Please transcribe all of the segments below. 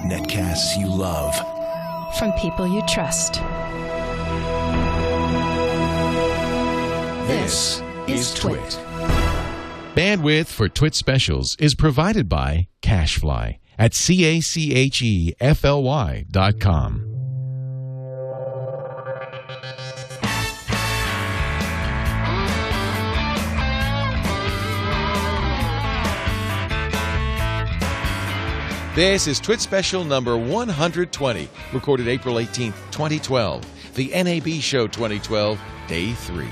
Netcasts you love. From people you trust. This is TWiT. Bandwidth for TWiT specials is provided by Cachefly at cachefly.com. This is TWiT special number 120, recorded April 18th, 2012. The NAB Show 2012, Day 3.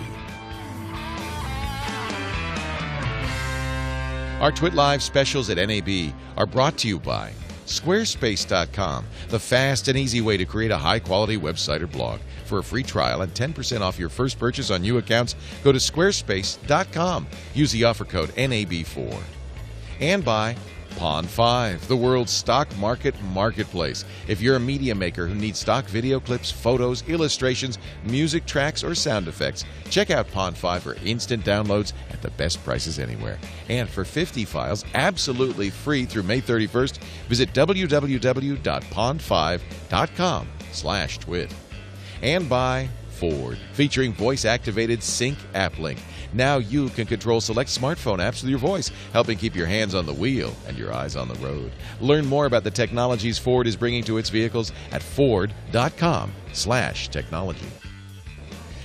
Our TWiT Live specials at NAB are brought to you by Squarespace.com, the fast and easy way to create a high-quality website or blog. For a free trial and 10% off your first purchase on new accounts, go to Squarespace.com. Use the offer code NAB4. And by Pond5, the world's stock market marketplace. If you're a media maker who needs stock video clips, photos, illustrations, music tracks, or sound effects, check out Pond5 for instant downloads at the best prices anywhere. And for 50 files, absolutely free through May 31st, visit www.pond5.com/twit. And by Ford, featuring voice-activated Sync App Link. Now you can control select smartphone apps with your voice, helping keep your hands on the wheel and your eyes on the road. Learn more about the technologies Ford is bringing to its vehicles at ford.com/technology.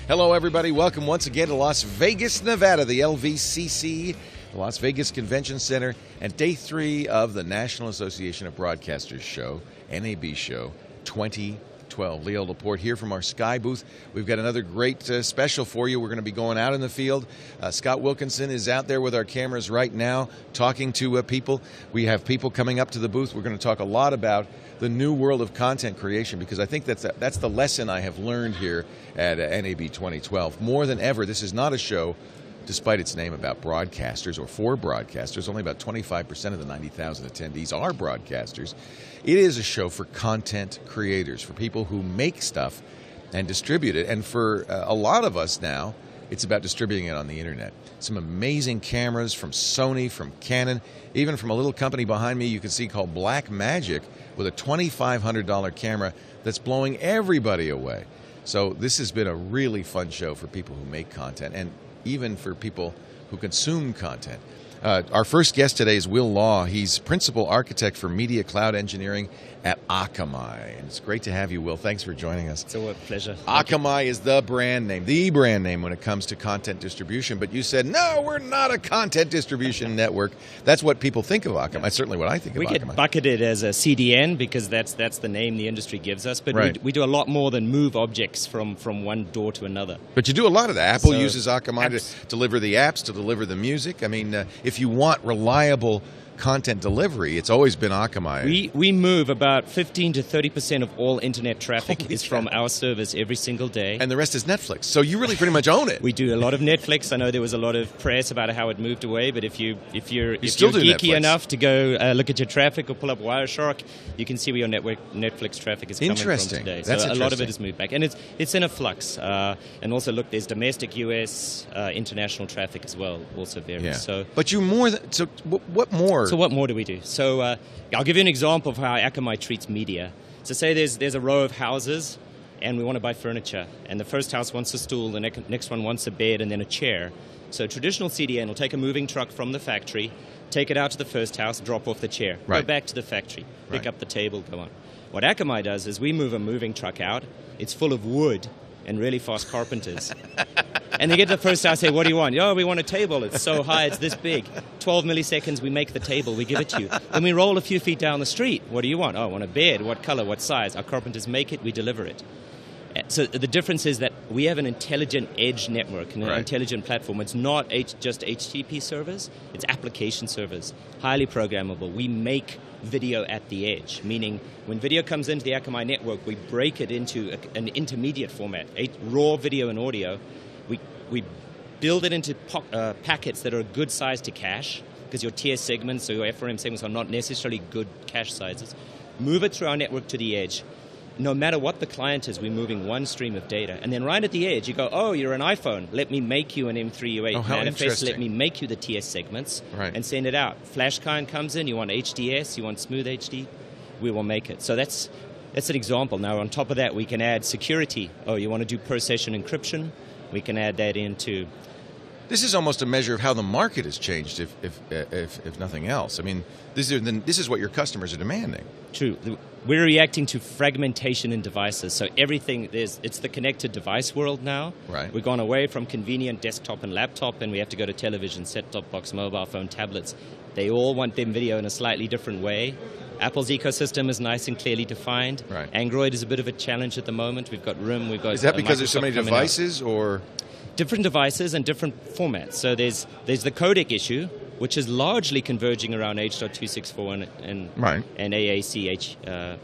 Hello, everybody. Welcome once again to Las Vegas, Nevada, the LVCC, the Las Vegas Convention Center, and Day 3 of the National Association of Broadcasters show, NAB Show 2012. Leo Laporte here from our Sky booth. We've got another great special for you. We're going to be going out in the field. Scott Wilkinson is out there with our cameras right now talking to people. We have people coming up to the booth. We're going to talk a lot about the new world of content creation, because I think that's the lesson I have learned here at NAB 2012. More than ever, this is not a show, despite its name, about broadcasters or for broadcasters. Only about 25% of the 90,000 attendees are broadcasters. It is a show for content creators, for people who make stuff and distribute it. And for a lot of us now, it's about distributing it on the internet. Some amazing cameras from Sony, from Canon, even from a little company behind me you can see called Black Magic, with a $2,500 camera that's blowing everybody away. So this has been a really fun show for people who make content, and even for people who consume content. Our first guest today is Will Law. He's principal architect for media cloud engineering at Akamai. And it's great to have you, Will. Thanks for joining us. It's a pleasure. Akamai is the brand name when it comes to content distribution. But you said, no, we're not a content distribution network. That's what people think of Akamai. That's certainly what I think of Akamai. We get bucketed as a CDN because that's the name the industry gives us. But right. we do a lot more than move objects from one door to another. But you do a lot of that. Apple uses Akamai to deliver the apps, to deliver the music. I mean, if you want reliable content delivery, it's always been Akamai. We move about 15 to 30% of all internet traffic is from our servers every single day. And the rest is Netflix. So you really pretty much own it. We do a lot of Netflix. I know there was a lot of press about how it moved away, but if you're geeky Netflix enough to go look at your traffic or pull up Wireshark, you can see where your Netflix traffic is coming from today. That's so a lot of it has moved back, and it's in a flux. And also, look, there's domestic U.S. International traffic as well, also varies. Yeah. So, but you more than so. What more? So what more do we do? So I'll give you an example of how Akamai treats media. So say there's a row of houses and we want to buy furniture, and the first house wants a stool, the next one wants a bed, and then a chair. So traditional CDN will take a moving truck from the factory, take it out to the first house, drop off the chair, right. Go back to the factory, pick up the table, go on. What Akamai does is we move a moving truck out. It's full of wood and really fast carpenters. And they get to the first house, say, what do you want? Oh, we want a table. It's so high, it's this big. 12 milliseconds, we make the table, we give it to you. Then we roll a few feet down the street. What do you want? Oh, I want a bed. What color? What size? Our carpenters make it, we deliver it. So the difference is that we have an intelligent edge network and an intelligent platform. It's not just HTTP servers, it's application servers, highly programmable. We make video at the edge, meaning when video comes into the Akamai network, we break it into an intermediate format, raw video and audio. We build it into packets that are a good size to cache, because your TS segments or your FRM segments are not necessarily good cache sizes. Move it through our network to the edge. no matter what the client is, we're moving one stream of data. And then right at the edge, you go, oh, you're an iPhone. Let me make you an M3U8 manifest. Let me make you the TS segments and send it out. Flash client comes in. You want HDS. You want smooth HD. We will make it. So that's an example. Now, on top of that, we can add security. Oh, you want to do per-session encryption? We can add that into... This is almost a measure of how the market has changed, if nothing else. I mean, this is what your customers are demanding. True. We're reacting to fragmentation in devices. So everything, it's the connected device world now. Right. We've gone away from convenient desktop and laptop, and we have to go to television, set-top box, mobile phone, tablets. They all want them video in a slightly different way. Apple's ecosystem is nice and clearly defined. Right. Android is a bit of a challenge at the moment. We've got RIM, we've got... Is that because there's so many devices, or...? Different devices and different formats. So there's the codec issue, which is largely converging around H.264 and AAC,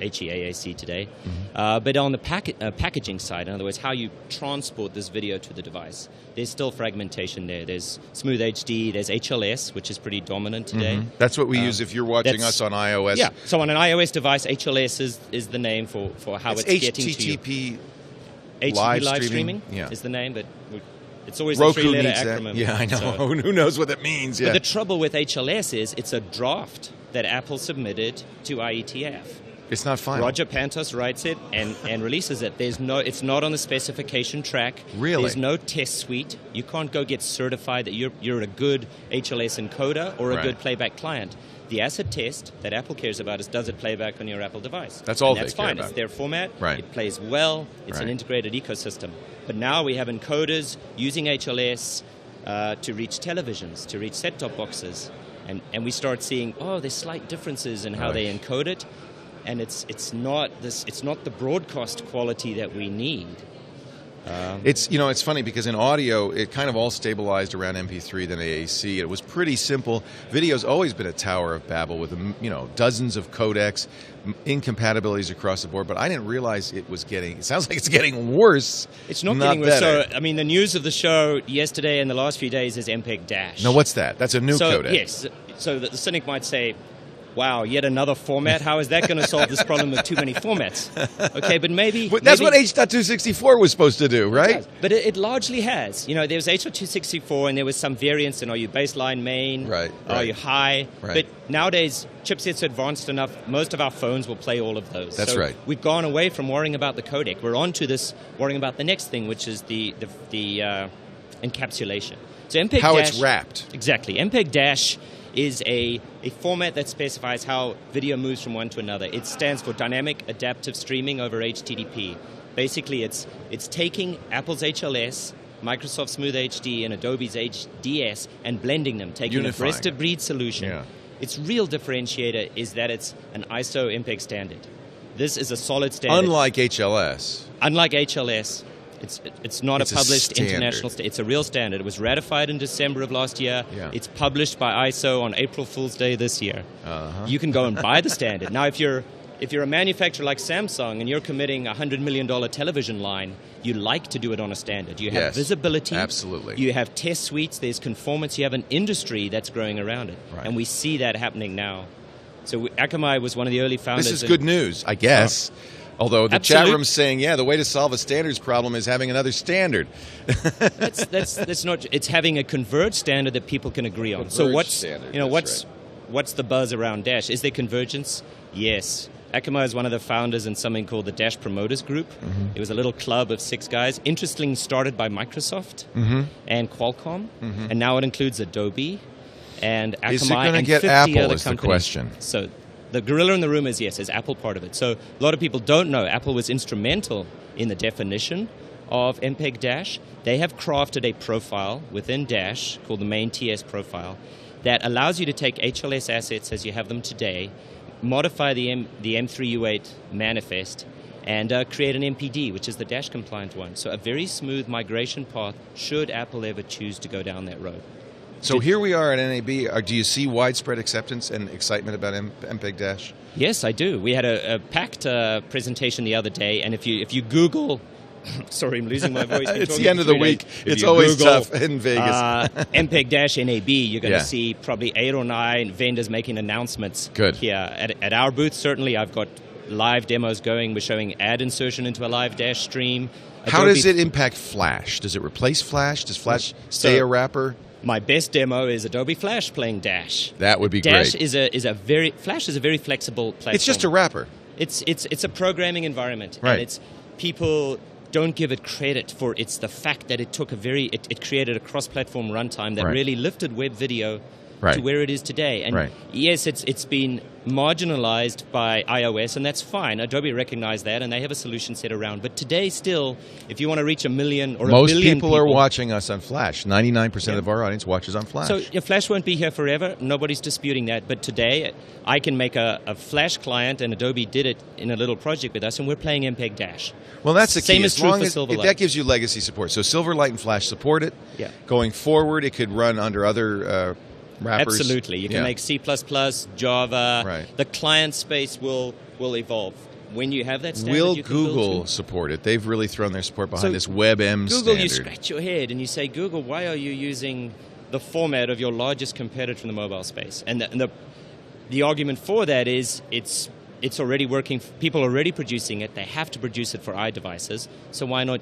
HEAAC today. Mm-hmm. But on the packaging side, in other words, how you transport this video to the device, there's still fragmentation there. There's Smooth HD, there's HLS, which is pretty dominant today. Mm-hmm. That's what we use if you're watching us on iOS. Yeah, so on an iOS device, HLS is the name for how it's getting to you. HTTP live streaming is the name, but it's always Roku a three-letter needs acronym. That. Yeah, I know. So, who knows what that means? Yeah. But the trouble with HLS is it's a draft that Apple submitted to IETF. It's not final. Roger Pantos writes it and releases it. It's not on the specification track. Really? There's no test suite. You can't go get certified that you're a good HLS encoder or a good playback client. The acid test that Apple cares about is, does it play back on your Apple device? That's all that's they care fine. about. It's their format. Right. It plays well. It's an integrated ecosystem. But now we have encoders using HLS to reach televisions, to reach set-top boxes. And we start seeing, there's slight differences in how they encode it. And it's not the broadcast quality that we need. It's funny because in audio it kind of all stabilized around MP3 then AAC. It was pretty simple. Video's always been a Tower of Babel with dozens of codecs, incompatibilities across the board. But I didn't realize it sounds like it's getting worse. It's not getting worse. So I mean, the news of the show yesterday and the last few days is MPEG-Dash. Now what's that? That's a new codec. Yes. So the cynic might say, wow, yet another format? How is that going to solve this problem with too many formats? Okay, but maybe... That's what H.264 was supposed to do, right? But it largely has. There was H.264 and there was some variance in, are you baseline main? Right. Are you high? Right. But nowadays, chipsets are advanced enough, most of our phones will play all of those. That's right. We've gone away from worrying about the codec. We're on to this, worrying about the next thing, which is the encapsulation. So MPEG-Dash... How it's wrapped. Exactly. MPEG-Dash is a format that specifies how video moves from one to another. It stands for Dynamic Adaptive Streaming over HTTP. Basically, it's taking Apple's HLS, Microsoft Smooth HD, and Adobe's HDS and blending them, taking a best-of-breed solution. Yeah. Its real differentiator is that it's an ISO MPEG standard. This is a solid standard. Unlike HLS. Unlike HLS. It's not a published international standard. It's a real standard. It was ratified in December of last year. Yeah. It's published by ISO on April Fool's Day this year. Uh-huh. You can go and buy the standard. Now, if you're a manufacturer like Samsung and you're committing a $100 million television line, you like to do it on a standard. You have visibility. Absolutely. You have test suites. There's conformance. You have an industry that's growing around it. Right. And we see that happening now. So Akamai was one of the early founders. This is good news, I guess. Although the chat room's saying, the way to solve a standards problem is having another standard. that's not. It's having a converged standard that people can agree on. So what's the buzz around Dash? Is there convergence? Yes. Akamai is one of the founders in something called the Dash Promoters Group. Mm-hmm. It was a little club of 6 guys. Interestingly, started by Microsoft and Qualcomm, and now it includes Adobe and Akamai. Is it going to get 50 Apple? Other Is companies. The question. So. The gorilla in the room is, yes, is Apple part of it? So a lot of people don't know Apple was instrumental in the definition of MPEG-Dash. They have crafted a profile within Dash called the main TS profile that allows you to take HLS assets as you have them today, modify the M3U8 manifest, and create an MPD, which is the Dash compliant one. So a very smooth migration path should Apple ever choose to go down that road. So here we are at NAB. Do you see widespread acceptance and excitement about MPEG-Dash? Yes, I do. We had a packed presentation the other day, and if you Google... Sorry, I'm losing my voice. It's the end of the week. It's always Google, tough in Vegas. MPEG-NAB, you're going to see probably 8 or 9 vendors making announcements. Good. Here. At our booth, certainly, I've got live demos going. We're showing ad insertion into a live Dash stream. How does it impact Flash? Does it replace Flash? Does Flash stay a wrapper? My best demo is Adobe Flash playing Dash. That would be Dash great. Flash is a very flexible platform. It's just a wrapper. It's a programming environment, right. And people don't give it credit for the fact that it took it created a cross-platform runtime that really lifted web video to where it is today. And yes, it's been marginalized by iOS, and that's fine. Adobe recognized that, and they have a solution set around. But today, still, if you want to reach 1 million or most 1 billion people are watching us on Flash. 99% of our audience watches on Flash. So Flash won't be here forever. Nobody's disputing that. But today, I can make a Flash client, and Adobe did it in a little project with us, and we're playing MPEG Dash. Well, that's the key. Same is true for Silverlight. That gives you legacy support. So Silverlight and Flash support it. Yeah. Going forward, it could run under other wrappers. Absolutely. You can make C++, Java. Right. The client space will evolve. When you have that standard, will you can build Google to. support it? They've really thrown their support behind this WebM Google, standard. you scratch your head and you say, Google, why are you using the format of your largest competitor in the mobile space? And the argument for that is it's already working. People are already producing it. They have to produce it for iDevices. So why not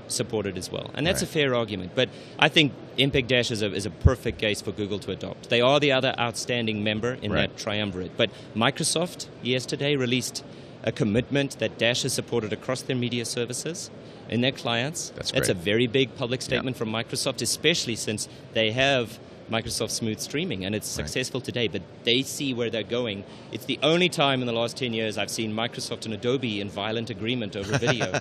support it as well? And that's a fair argument. But I think MPEG Dash is a perfect case for Google to adopt. They are the other outstanding member in that triumvirate. But Microsoft yesterday released a commitment that Dash is supported across their media services in their clients. That's a very big public statement from Microsoft, especially since they have Microsoft Smooth Streaming, and it's successful today, but they see where they're going. It's the only time in the last 10 years I've seen Microsoft and Adobe in violent agreement over video.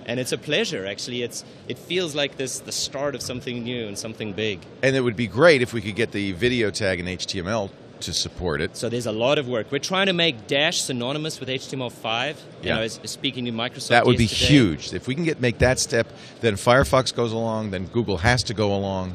And it's a pleasure, actually. It feels like the start of something new and something big. And it would be great if we could get the video tag in HTML to support it. So there's a lot of work. We're trying to make Dash synonymous with HTML5. You know, as speaking to Microsoft that would yesterday. be huge. If we can make that step, then Firefox goes along, then Google has to go along.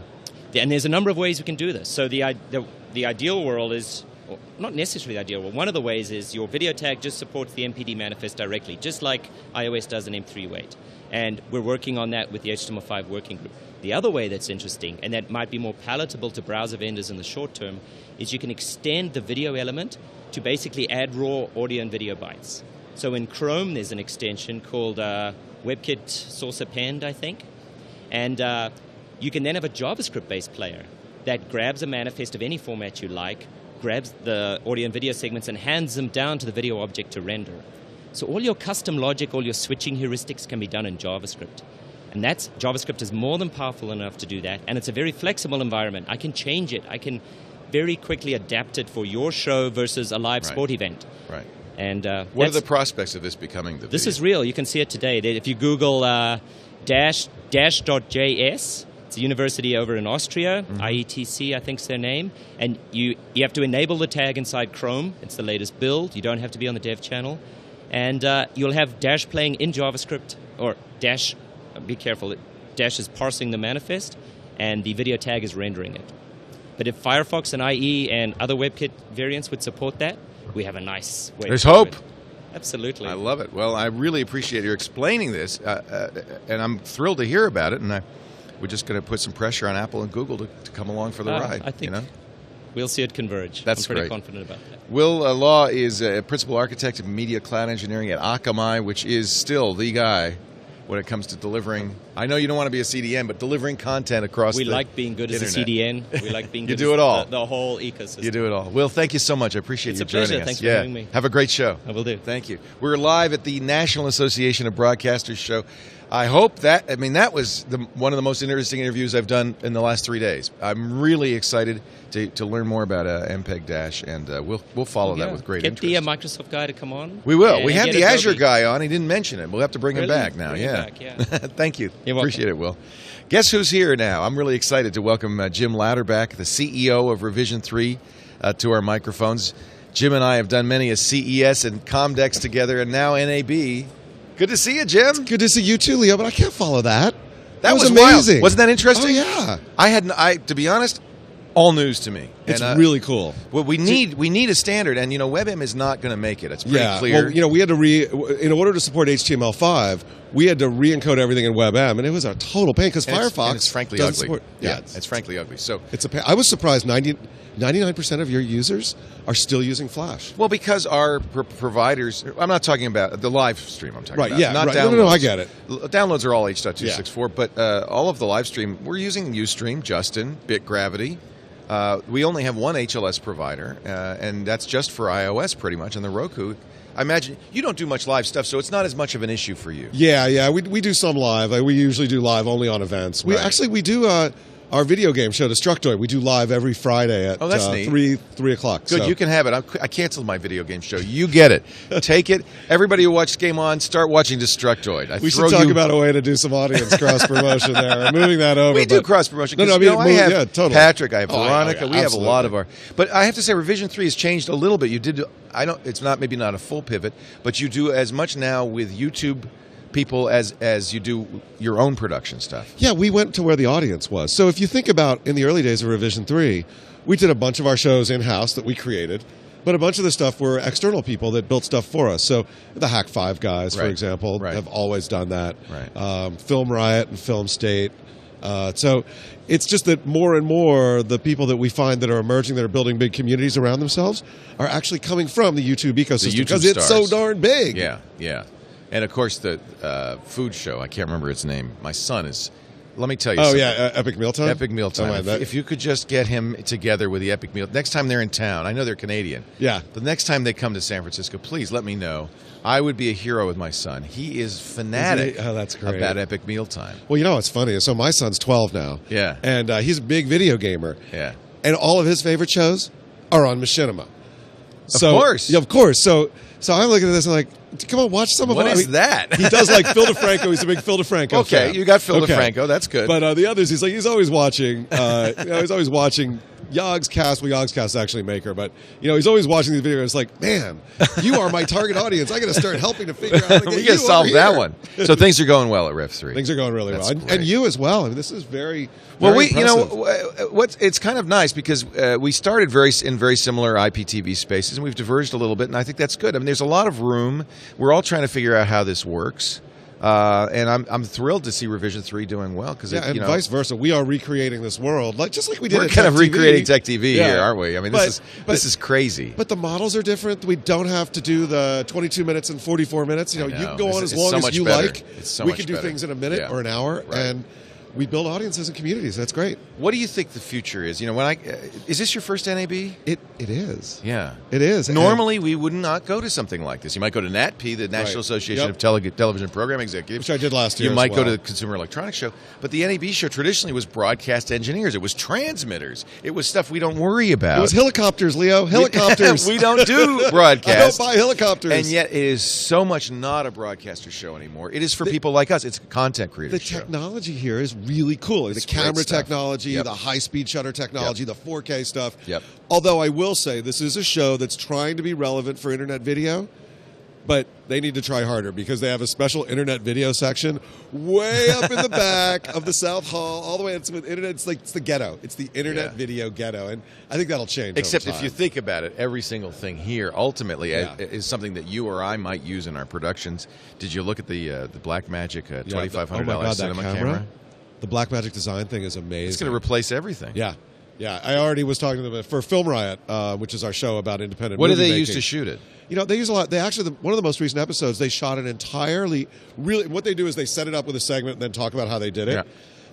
And there's a number of ways we can do this. So the ideal world is, well, not necessarily the ideal world, one of the ways is your video tag just supports the MPD manifest directly, just like iOS does in M308. And we're working on that with the HTML5 working group. The other way that's interesting, and that might be more palatable to browser vendors in the short term, is you can extend the video element to basically add raw audio and video bytes. So in Chrome, there's an extension called WebKit Source Append, I think. And you can then have a JavaScript-based player that grabs a manifest of any format you like, grabs the audio and video segments, and hands them down to the video object to render. So all your custom logic, all your switching heuristics can be done in JavaScript. And JavaScript is more than powerful enough to do that, and it's a very flexible environment. I can change it. I can very quickly adapt it for your show versus a live sport event. Right. And what are the prospects of this becoming the This video? is real. You can see it today. If you Google dash.js, it's a university over in Austria, IETC, I think is their name, and you have to enable the tag inside Chrome. It's the latest build. You don't have to be on the dev channel. And you'll have Dash playing in JavaScript, or Dash, be careful, Dash is parsing the manifest, and the video tag is rendering it. But if Firefox and IE and other WebKit variants would support that, we have a nice way. There's hope. Absolutely. I love it. Well, I really appreciate your explaining this, and I'm thrilled to hear about it, and we're just going to put some pressure on Apple and Google to come along for the ride. I think we'll see it converge. That's I'm pretty great. confident about that. Will Law is a principal architect of media cloud engineering at Akamai, which is still the guy when it comes to delivering. I know you don't want to be a CDN, but delivering content across the We like being good internet. as a CDN. We like being good do it all. The whole ecosystem. You do it all. Will, thank you so much. I appreciate you joining us. It's a pleasure. Thanks for having me. Have a great show. I will do. Thank you. We're live at the National Association of Broadcasters show. I hope that was one of the most interesting interviews I've done in the last 3 days. I'm really excited to learn more about MPEG Dash, and we'll follow that with great interest. Get the Microsoft guy to come on. We will. We had had the Azure guy on. He didn't mention it. We'll have to bring him back now. Bring him back, yeah. Thank you. You're welcome. Appreciate it, Will. Guess who's here now? I'm really excited to welcome Jim Louderback, the CEO of Revision 3, to our microphones. Jim and I have done many a CES and Comdex together, and now NAB. Good to see you, Jim. Good to see you too, Leo, but I can't follow that. That was amazing. Wild. Wasn't that interesting? Oh, yeah. To be honest, all news to me. It's really cool. Well, we need a standard, and WebM is not going to make it. It's pretty clear. Well, we had to in order to support HTML5, we had to re-encode everything in WebM, and it was a total pain because Firefox it's frankly ugly. Support, it's frankly ugly. So it's a pain. I was surprised 99% of your users are still using Flash. Well, because our providers, I'm not talking about the live stream, I'm talking about. Not downloads. No, I get it. Downloads are all H.264, but all of the live stream, we're using Ustream, Justin, BitGravity. We only have one HLS provider, and that's just for iOS pretty much, and the Roku. I imagine you don't do much live stuff, so it's not as much of an issue for you. Yeah, we do some live. We usually do live only on events. We do our video game show, Destructoid. We do live every Friday at 3 o'clock. Good, you can have it. I canceled my video game show. You get it. Take it. Everybody who watches Game On, start watching Destructoid. We should talk about a way to do some audience cross-promotion there. We're moving that over. We do cross-promotion. No, I have totally. Patrick, I have Veronica. We have a lot of our... But I have to say, Revision 3 has changed a little bit. You did... It's maybe not a full pivot, but you do as much now with YouTube people as you do your own production stuff. Yeah, we went to where the audience was. So if you think about in the early days of Revision 3, we did a bunch of our shows in-house that we created, but a bunch of the stuff were external people that built stuff for us. So the Hack 5 guys, for example, have always done that. Right. Film Riot and Film State. So it's just that more and more the people that we find that are emerging, that are building big communities around themselves, are actually coming from the YouTube ecosystem because it's so darn big. Yeah. And, of course, the food show, I can't remember its name. My son is, let me tell you something. Epic Mealtime? Epic Mealtime. If you could just get him together with the Epic Meal. Next time they're in town, I know they're Canadian. Yeah. The next time they come to San Francisco, please let me know. I would be a hero with my son. He is fanatic that's great. about Epic Mealtime. Well, what's funny? So my son's 12 now. Yeah. And he's a big video gamer. Yeah. And all of his favorite shows are on Machinima. Of course. Yeah, of course. So I'm looking at this and like, come on, watch some of what is that? He does like Phil DeFranco. He's a big Phil DeFranco fan. You got Phil DeFranco. That's good. But the others, he's always watching. He's always watching Yogg's Cast. Well, Yogg's Cast is actually a maker, but he's always watching these videos. It's like, man, you are my target audience. I got to start helping to figure out how to get we got to solve that one. So things are going well at Rev 3. Things are going really well, and you as well. I mean, this is very. Well, impressive. it's kind of nice because we started in very similar IPTV spaces, and we've diverged a little bit, and I think that's good. I mean, there's a lot of room. We're all trying to figure out how this works, and I'm thrilled to see Revision 3 doing well because vice versa. We are recreating this world just like we did. We're kind of recreating Tech TV here, aren't we? I mean, this is crazy. But the models are different. We don't have to do the 22 minutes and 44 minutes. You can go on as long as you like. We can do things in a minute or an hour, and we build audiences and communities. That's great. What do you think the future is? Is this your first NAB? It is. Yeah, it is. Normally, we would not go to something like this. You might go to NATP, the National Association of Television Program Executives, which I did last year. You might go to the Consumer Electronics Show, but the NAB show traditionally was broadcast engineers. It was transmitters. It was stuff we don't worry about. It was helicopters, Leo. Helicopters. We don't do broadcast. I don't buy helicopters. And yet, it is so much not a broadcaster show anymore. It is for people like us. It's a content creator. The technology here is really cool. The camera technology, the high-speed shutter technology, the 4K stuff. Yep. Although I will say this is a show that's trying to be relevant for internet video, but they need to try harder because they have a special internet video section way up in the back of the South Hall, all the way. It's with internet. It's the ghetto. It's the internet video ghetto, and I think that'll change. Except over time. If you think about it, every single thing here ultimately is something that you or I might use in our productions. Did you look at the Blackmagic $2,500 cinema camera? The Blackmagic design thing is amazing. It's going to replace everything. Yeah. I already was talking to them for Film Riot, which is our show about independent movie making. What do they use to shoot it? They use a lot. They actually, one of the most recent episodes, they shot it entirely. Really, what they do is they set it up with a segment and then talk about how they did it. Yeah.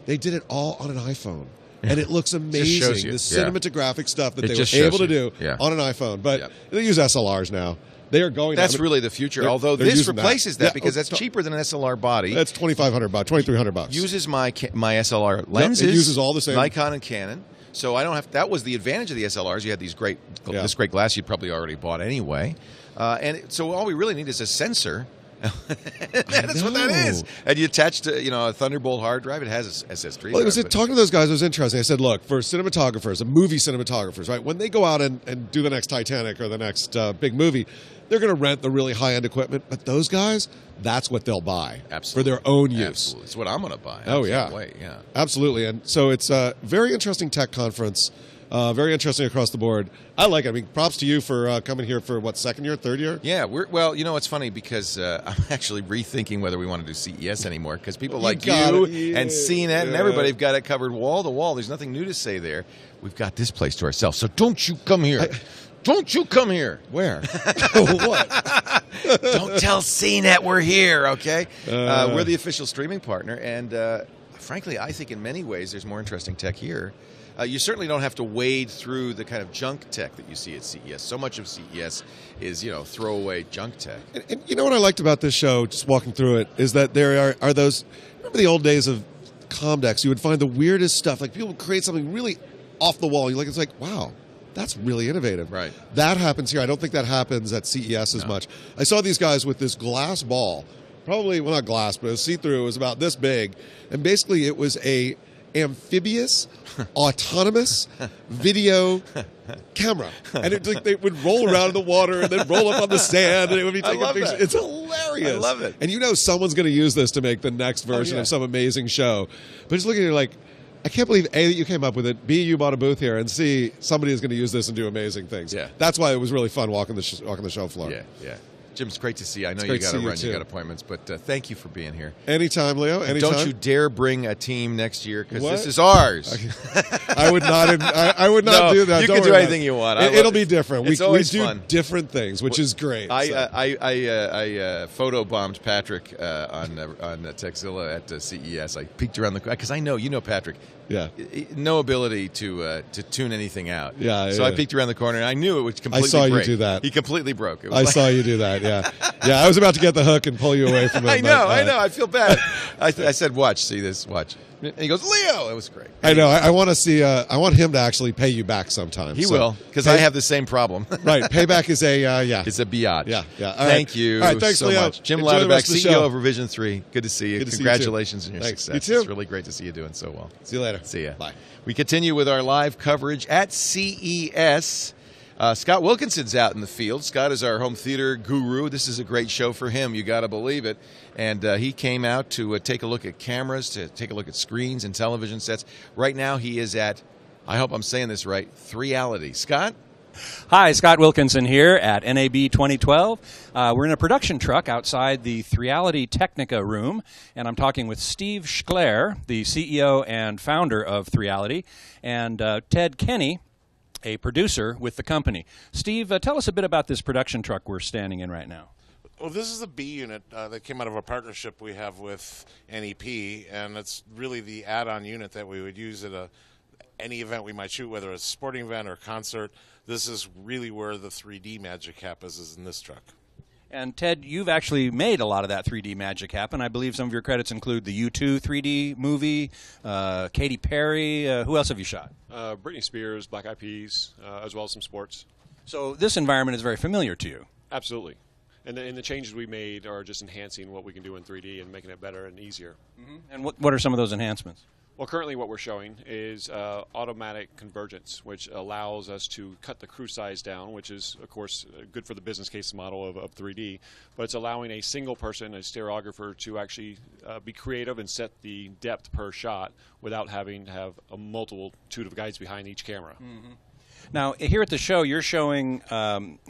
They did it all on an iPhone. And it looks amazing. The cinematographic stuff that they were able to do on an iPhone. But they use SLRs now. They are going. That's really the future. Although this replaces that because that's cheaper than an SLR body. That's $2,500, $2,300. Uses my SLR lenses. It uses all the same Nikon and Canon. So I don't have. That was the advantage of the SLRs. You had this great glass you'd probably already bought anyway. So all we really need is a sensor. That's what that is. And you attach to a Thunderbolt hard drive. It has a SS3. Well, talking to those guys was interesting. I said, look, for cinematographers, movie cinematographers, right? When they go out and do the next Titanic or the next big movie, they're going to rent the really high-end equipment. But those guys, that's what they'll buy for their own use. Absolutely. It's what I'm going to buy. Oh, yeah. Absolutely. And so it's a very interesting tech conference. Very interesting across the board. I like it. I mean, props to you for coming here for, what, second year, third year? Yeah, well, you know, it's funny because I'm actually rethinking whether we want to do CES anymore because people like you and CNET and everybody have got it covered wall to wall. There's nothing new to say there. We've got this place to ourselves, so don't you come here. Don't you come here. Where? What? Don't tell CNET we're here, okay? We're the official streaming partner, and frankly, I think in many ways there's more interesting tech here. You certainly don't have to wade through the kind of junk tech that you see at CES. So much of CES is, throwaway junk tech. And you know what I liked about this show, just walking through it, is that there are those, remember the old days of Comdex, you would find the weirdest stuff. Like people would create something really off the wall. It's like, wow. That's really innovative. Right. That happens here. I don't think that happens at CES as much. I saw these guys with this glass ball, probably, well, not glass, but it was see-through. It was about this big. And basically it was a amphibious, autonomous video camera. And they would roll around in the water and then roll up on the sand and it would be taking pictures. That. It's hilarious. I love it. And someone's going to use this to make the next version of some amazing show. But just looking at it like, I can't believe, A, that you came up with it, B, you bought a booth here, and C, somebody is going to use this and do amazing things. Yeah. That's why it was really fun walking the show floor. Yeah. Jim, it's great to see you. I know you got to run, you got appointments, but thank you for being here. Anytime, Leo. Anytime. Don't you dare bring a team next year because this is ours. I would not. I would not do that. You can do anything you want. It'll be different. It's always we do fun. Different things, which is great. I photobombed Patrick on Techzilla at CES. I peeked around the because I know Patrick. Yeah. No ability to tune anything out. Yeah. So I peeked around the corner and I knew it would completely break. I saw you do that. He completely broke. It was saw you do that. Yeah. Yeah. I was about to get the hook and pull you away from it. I know. I feel bad. I said, "Watch, see this, watch." And he goes, "Leo." It was great. I know. I want to see. I want him to actually pay you back sometime. He will, because I have the same problem. Right. Payback is a It's a biatch. Yeah. Thank you. All right. Thanks, so Leo. much, Jim Enjoy Louderback, CEO of Revision 3. Good to see you. Good to Congratulations see on you your Thanks. success. You too. It's really great to see you doing so well. See you later. See ya. Bye. We continue with our live coverage at CES. Scott Wilkinson's out in the field. Scott is our home theater guru. This is a great show for him. You got to believe it. And he came out to take a look at cameras, to take a look at screens and television sets. Right now he is at, I hope I'm saying this right, THREALITY. Scott? Hi, Scott Wilkinson here at NAB 2012. We're in a production truck outside the THREALITY Technica room, and I'm talking with Steve Schler, the CEO and founder of THREALITY, and Ted Kenny, a producer with the company. Steve, tell us a bit about this production truck we're standing in right now. Well, this is the B unit that came out of a partnership we have with NEP, and it's really the add-on unit that we would use at any event we might shoot, whether it's a sporting event or concert. This is really where the 3D magic happens, is in this truck. And Ted, you've actually made a lot of that 3D magic happen. I believe some of your credits include the U2 3D movie, Katy Perry. Who else have you shot? Britney Spears, Black Eyed Peas, as well as some sports. So this environment is very familiar to you. Absolutely. And the changes we made are just enhancing what we can do in 3D and making it better and easier. Mm-hmm. And what are some of those enhancements? Well, currently what we're showing is automatic convergence, which allows us to cut the crew size down, which is, of course, good for the business case model of 3D. But it's allowing a single person, a stereographer, to actually be creative and set the depth per shot without having to have a multitude of guides behind each camera. Mm-hmm. Now, here at the show, you're showing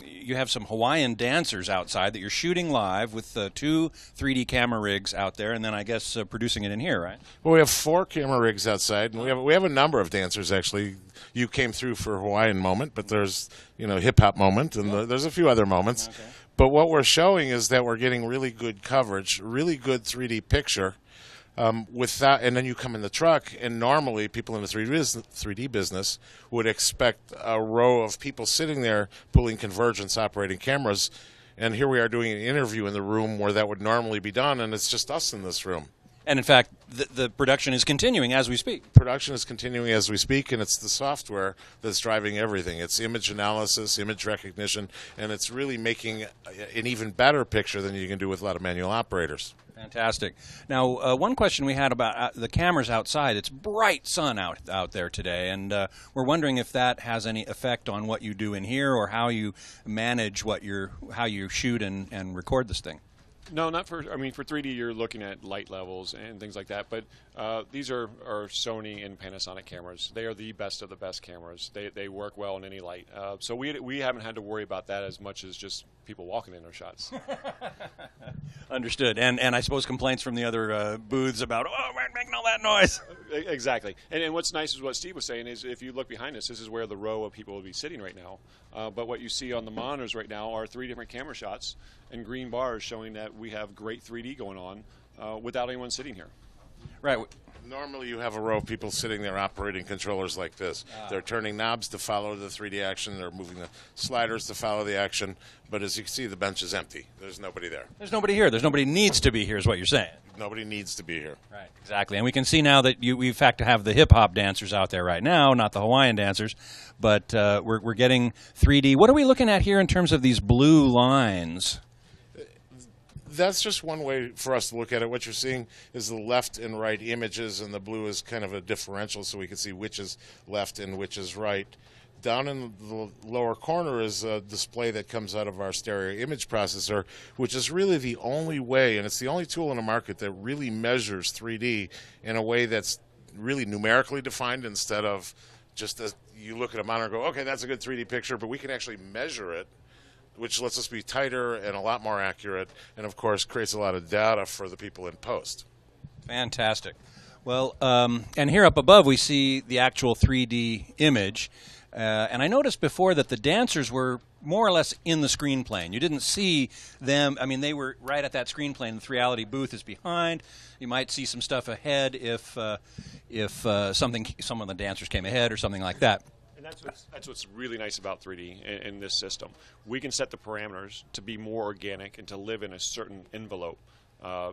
you have some Hawaiian dancers outside that you're shooting live with 2 3D camera rigs out there, and then I guess producing it in here, right? Well, we have 4 camera rigs outside, and we have a number of dancers, actually. You came through for Hawaiian moment, but there's, hip-hop moment, and there's a few other moments. Okay. But what we're showing is that we're getting really good coverage, really good 3D picture. With that, and then you come in the truck, and normally people in the 3D business would expect a row of people sitting there pulling convergence, operating cameras, and here we are doing an interview in the room where that would normally be done, and it's just us in this room. And in fact, the production is continuing as we speak. Production is continuing as we speak, and it's the software that's driving everything. It's image analysis, image recognition, and it's really making an even better picture than you can do with a lot of manual operators. Fantastic. Now, one question we had about the cameras outside. It's bright sun out there today, and we're wondering if that has any effect on what you do in here or how you manage how you shoot and record this thing. No, not for. I mean, for 3D, you're looking at light levels and things like that. But these are Sony and Panasonic cameras. They are the best of the best cameras. They work well in any light. So we haven't had to worry about that as much as just people walking in their shots. Understood. And I suppose complaints from the other booths about, oh, we're making all that noise. Exactly. And what's nice is what Steve was saying is if you look behind us, this is where the row of people will be sitting right now. But what you see on the monitors right now are 3 different camera shots and green bars showing that we have great 3D going on without anyone sitting here. Right. Normally you have a row of people sitting there operating controllers like this. They're turning knobs to follow the 3D action. They're moving the sliders to follow the action. But as you can see, the bench is empty. There's nobody there. There's nobody here. There's nobody needs to be here is what you're saying. Nobody needs to be here. Right, exactly. And we can see now that we, in fact, have the hip-hop dancers out there right now, not the Hawaiian dancers. But we're getting 3D. What are we looking at here in terms of these blue lines? That's just one way for us to look at it. What you're seeing is the left and right images, and the blue is kind of a differential so we can see which is left and which is right. Down in the lower corner is a display that comes out of our stereo image processor, which is really the only way, and it's the only tool in the market that really measures 3D in a way that's really numerically defined instead of just you look at a monitor and go, okay, that's a good 3D picture, but we can actually measure it, which lets us be tighter and a lot more accurate, and of course creates a lot of data for the people in post. Fantastic. Well, and here up above we see the actual 3D image, and I noticed before that the dancers were more or less in the screen plane. You didn't see them. I mean, they were right at that screen plane. The 3Reality booth is behind. You might see some stuff ahead if some of the dancers came ahead or something like that. And that's what's really nice about 3D in this system. We can set the parameters to be more organic and to live in a certain envelope.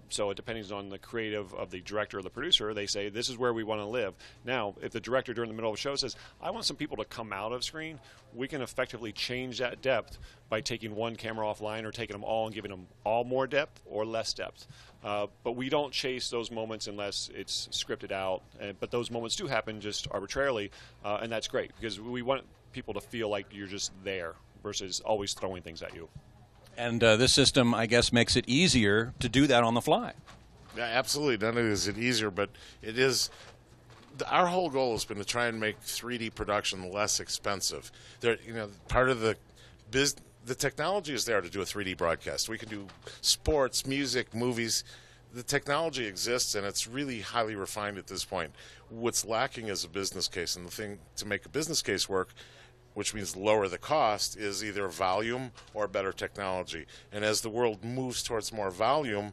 So it depends on the creative of the director or the producer. They say, this is where we want to live. Now, if the director during the middle of a show says, I want some people to come out of screen, we can effectively change that depth by taking one camera offline or taking them all and giving them all more depth or less depth. But we don't chase those moments unless it's scripted out. But those moments do happen just arbitrarily, and that's great because we want people to feel like you're just there versus always throwing things at you. And this system, I guess, makes it easier to do that on the fly. Yeah, absolutely. Not only is it easier, but it is. Our whole goal has been to try and make 3D production less expensive. Part of the technology is there to do a 3D broadcast. We can do sports, music, movies. The technology exists, and it's really highly refined at this point. What's lacking is a business case, and the thing to make a business case work, which means lower the cost, is either volume or better technology. And as the world moves towards more volume,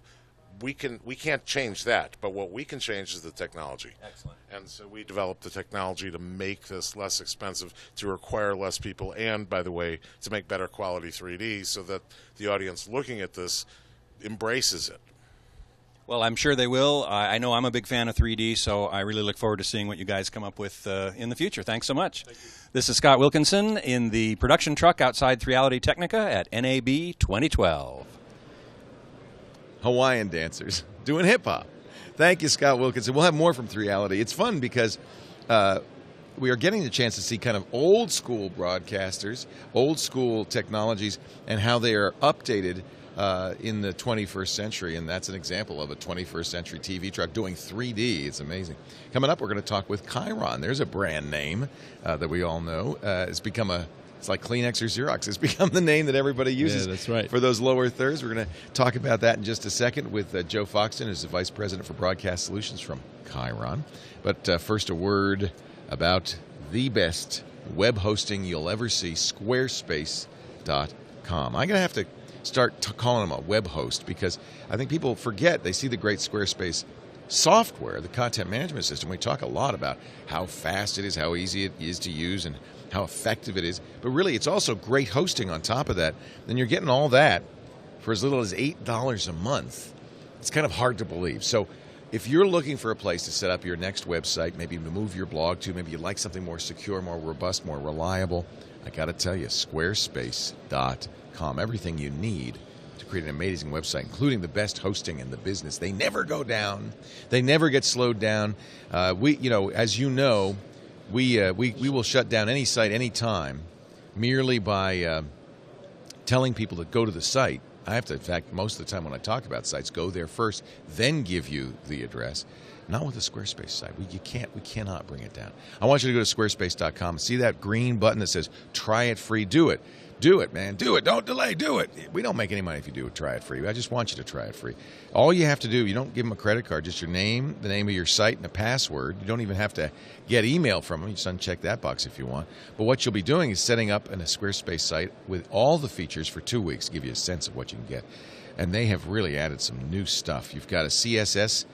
we can't change that, but what we can change is the technology. Excellent. And so we developed the technology to make this less expensive, to require less people, and, by the way, to make better quality 3D so that the audience looking at this embraces it. Well, I'm sure they will. I know I'm a big fan of 3D, so I really look forward to seeing what you guys come up with in the future. Thanks so much. Thank you. This is Scott Wilkinson in the production truck outside 3Reality Technica at NAB 2012. Hawaiian dancers doing hip-hop. Thank you, Scott Wilkinson. We'll have more from 3Reality. It's fun because we are getting the chance to see kind of old-school broadcasters, old-school technologies, and how they are updated in the 21st century, and that's an example of a 21st century TV truck doing 3D. It's amazing. Coming up, we're going to talk with Chyron. There's a brand name that we all know. It's like Kleenex or Xerox. It's become the name that everybody uses. Yeah, that's right. For those lower thirds. We're going to talk about that in just a second with Joe Foxton, who's the Vice President for Broadcast Solutions from Chyron. But first, a word about the best web hosting you'll ever see, Squarespace.com. I'm going to have to start calling them a web host because I think people forget. They see the great Squarespace software, the content management system. We talk a lot about how fast it is, how easy it is to use, and how effective it is. But really, it's also great hosting on top of that. Then you're getting all that for as little as $8 a month. It's kind of hard to believe. So if you're looking for a place to set up your next website, maybe to move your blog to, maybe you like something more secure, more robust, more reliable, I got to tell you, Squarespace.com. Everything you need to create an amazing website, including the best hosting in the business. They never go down. They never get slowed down. As you know, we will shut down any site anytime merely by telling people to go to the site. in fact, most of the time when I talk about sites, go there first, then give you the address. Not with the Squarespace site. We cannot bring it down. I want you to go to squarespace.com and see that green button that says try it free. Do it. Do it, man. Do it. Don't delay. Do it. We don't make any money if you do it. Try it free. I just want you to try it free. All you have to do, you don't give them a credit card, just your name, the name of your site, and a password. You don't even have to get email from them. You just uncheck that box if you want. But what you'll be doing is setting up a Squarespace site with all the features for 2 weeks to give you a sense of what you can get. And they have really added some new stuff. You've got a CSS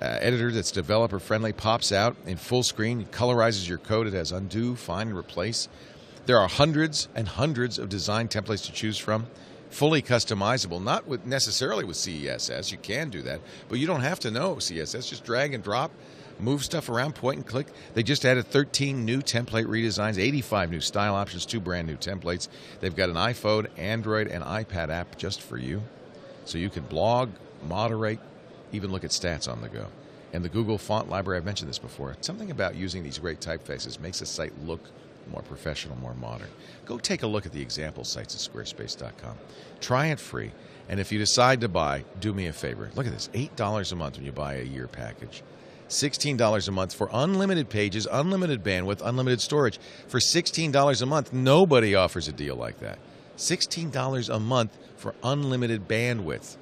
editor that's developer-friendly, pops out in full screen, it colorizes your code. It has undo, find, and replace. There are hundreds and hundreds of design templates to choose from, fully customizable, not necessarily with CSS. You can do that, but you don't have to know CSS. Just drag and drop, move stuff around, point and click. They just added 13 new template redesigns, 85 new style options, 2 brand new templates. They've got an iPhone, Android, and iPad app just for you, so you can blog, moderate, even look at stats on the go. And the Google font library, I've mentioned this before, something about using these great typefaces makes a site look more professional, more modern. Go take a look at the example sites at squarespace.com. Try it free. And if you decide to buy, do me a favor. Look at this, $8 a month when you buy a year package. $16 a month for unlimited pages, unlimited bandwidth, unlimited storage. For $16 a month, nobody offers a deal like that. $16 a month for unlimited bandwidth.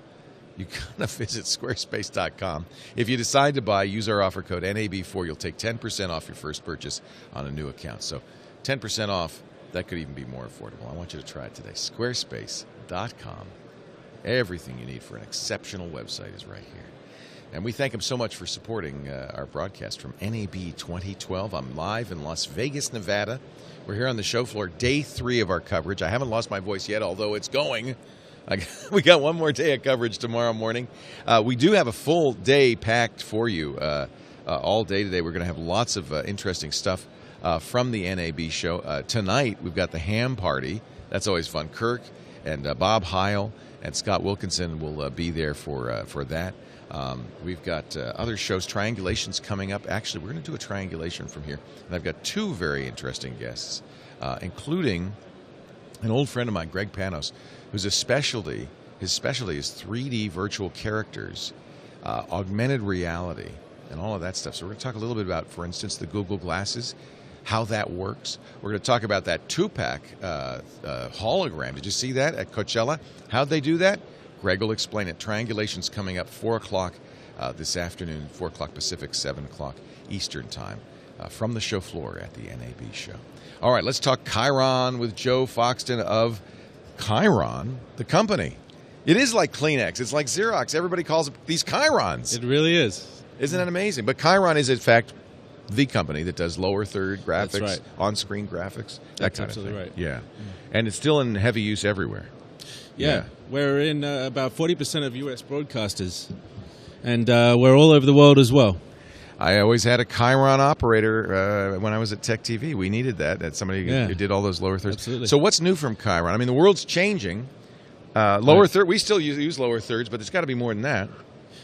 You gotta visit squarespace.com. If you decide to buy, use our offer code NAB4. You'll take 10% off your first purchase on a new account. So 10% off, that could even be more affordable. I want you to try it today. Squarespace.com. Everything you need for an exceptional website is right here. And we thank them so much for supporting our broadcast from NAB 2012. I'm live in Las Vegas, Nevada. We're here on the show floor, day 3 of our coverage. I haven't lost my voice yet, although it's going. We got one more day of coverage tomorrow morning. We do have a full day packed for you all day today. We're going to have lots of interesting stuff from the NAB show. Tonight, we've got the ham party. That's always fun. Kirk and Bob Heil and Scott Wilkinson will be there for that. We've got other shows, triangulations coming up. Actually, we're going to do a triangulation from here. And I've got 2 very interesting guests, including an old friend of mine, Greg Panos, whose specialty is 3D virtual characters, augmented reality, and all of that stuff. So we're going to talk a little bit about, for instance, the Google Glasses, how that works. We're going to talk about that 2-pack hologram. Did you see that at Coachella? How'd they do that? Greg will explain it. Triangulation's coming up 4 o'clock this afternoon, 4 o'clock Pacific, 7 o'clock Eastern Time, from the show floor at the NAB show. All right, let's talk Chyron with Joe Foxton of Chyron, the company. It is like Kleenex. It's like Xerox. Everybody calls it these Chyrons. It really is. Isn't that amazing? But Chyron is, in fact, the company that does lower third graphics, That's right. On-screen graphics. That's absolutely right. Yeah. And it's still in heavy use everywhere. Yeah. We're in about 40% of U.S. broadcasters, and we're all over the world as well. I always had a Chyron operator when I was at Tech TV. We needed that somebody who did all those lower thirds. Absolutely. So what's new from Chyron? I mean, the world's changing. Lower third, we still use lower thirds, but there's got to be more than that.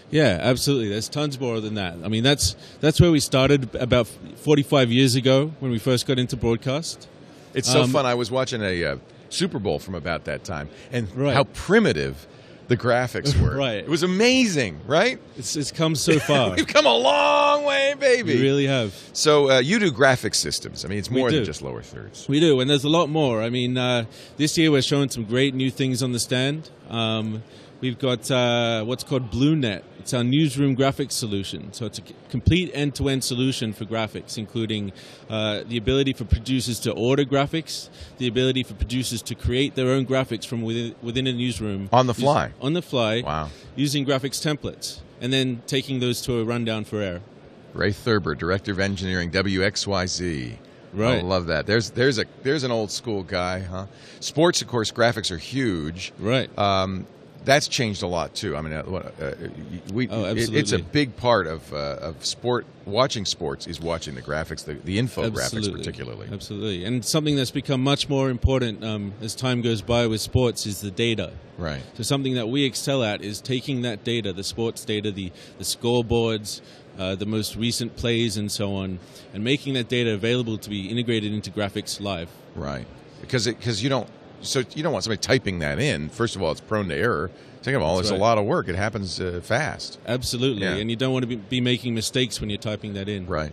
Yeah, absolutely. There's tons more than that. I mean, that's where we started about 45 years ago when we first got into broadcast. It's so fun. I was watching a Super Bowl from about that time, and how primitive the graphics were. Right. It was amazing, right? It's come so far. We've come a long way, baby. We really have. So you do graphic systems. I mean, it's more than just lower thirds. We do, and there's a lot more. I mean, this year we're showing some great new things on the stand. We've got what's called BlueNet. It's our newsroom graphics solution. So it's a complete end-to-end solution for graphics, including the ability for producers to order graphics, the ability for producers to create their own graphics from within a newsroom. On the fly? On the fly. Wow. Using graphics templates, and then taking those to a rundown for air. Ray Thurber, Director of Engineering, WXYZ. Right. I love that. There's an old school guy, huh? Sports, of course, graphics are huge. Right. That's changed a lot too. I mean, it's a big part of sport. Watching sports is watching the graphics, the infographics particularly. Absolutely, and something that's become much more important as time goes by with sports is the data. Right. So something that we excel at is taking that data, the sports data, the scoreboards, the most recent plays, and so on, and making that data available to be integrated into graphics live. Right. Because you don't. So you don't want somebody typing that in. First of all, it's prone to error. Second of all, it's a lot of work. It happens fast. Absolutely, and you don't want to be making mistakes when you're typing that in. Right.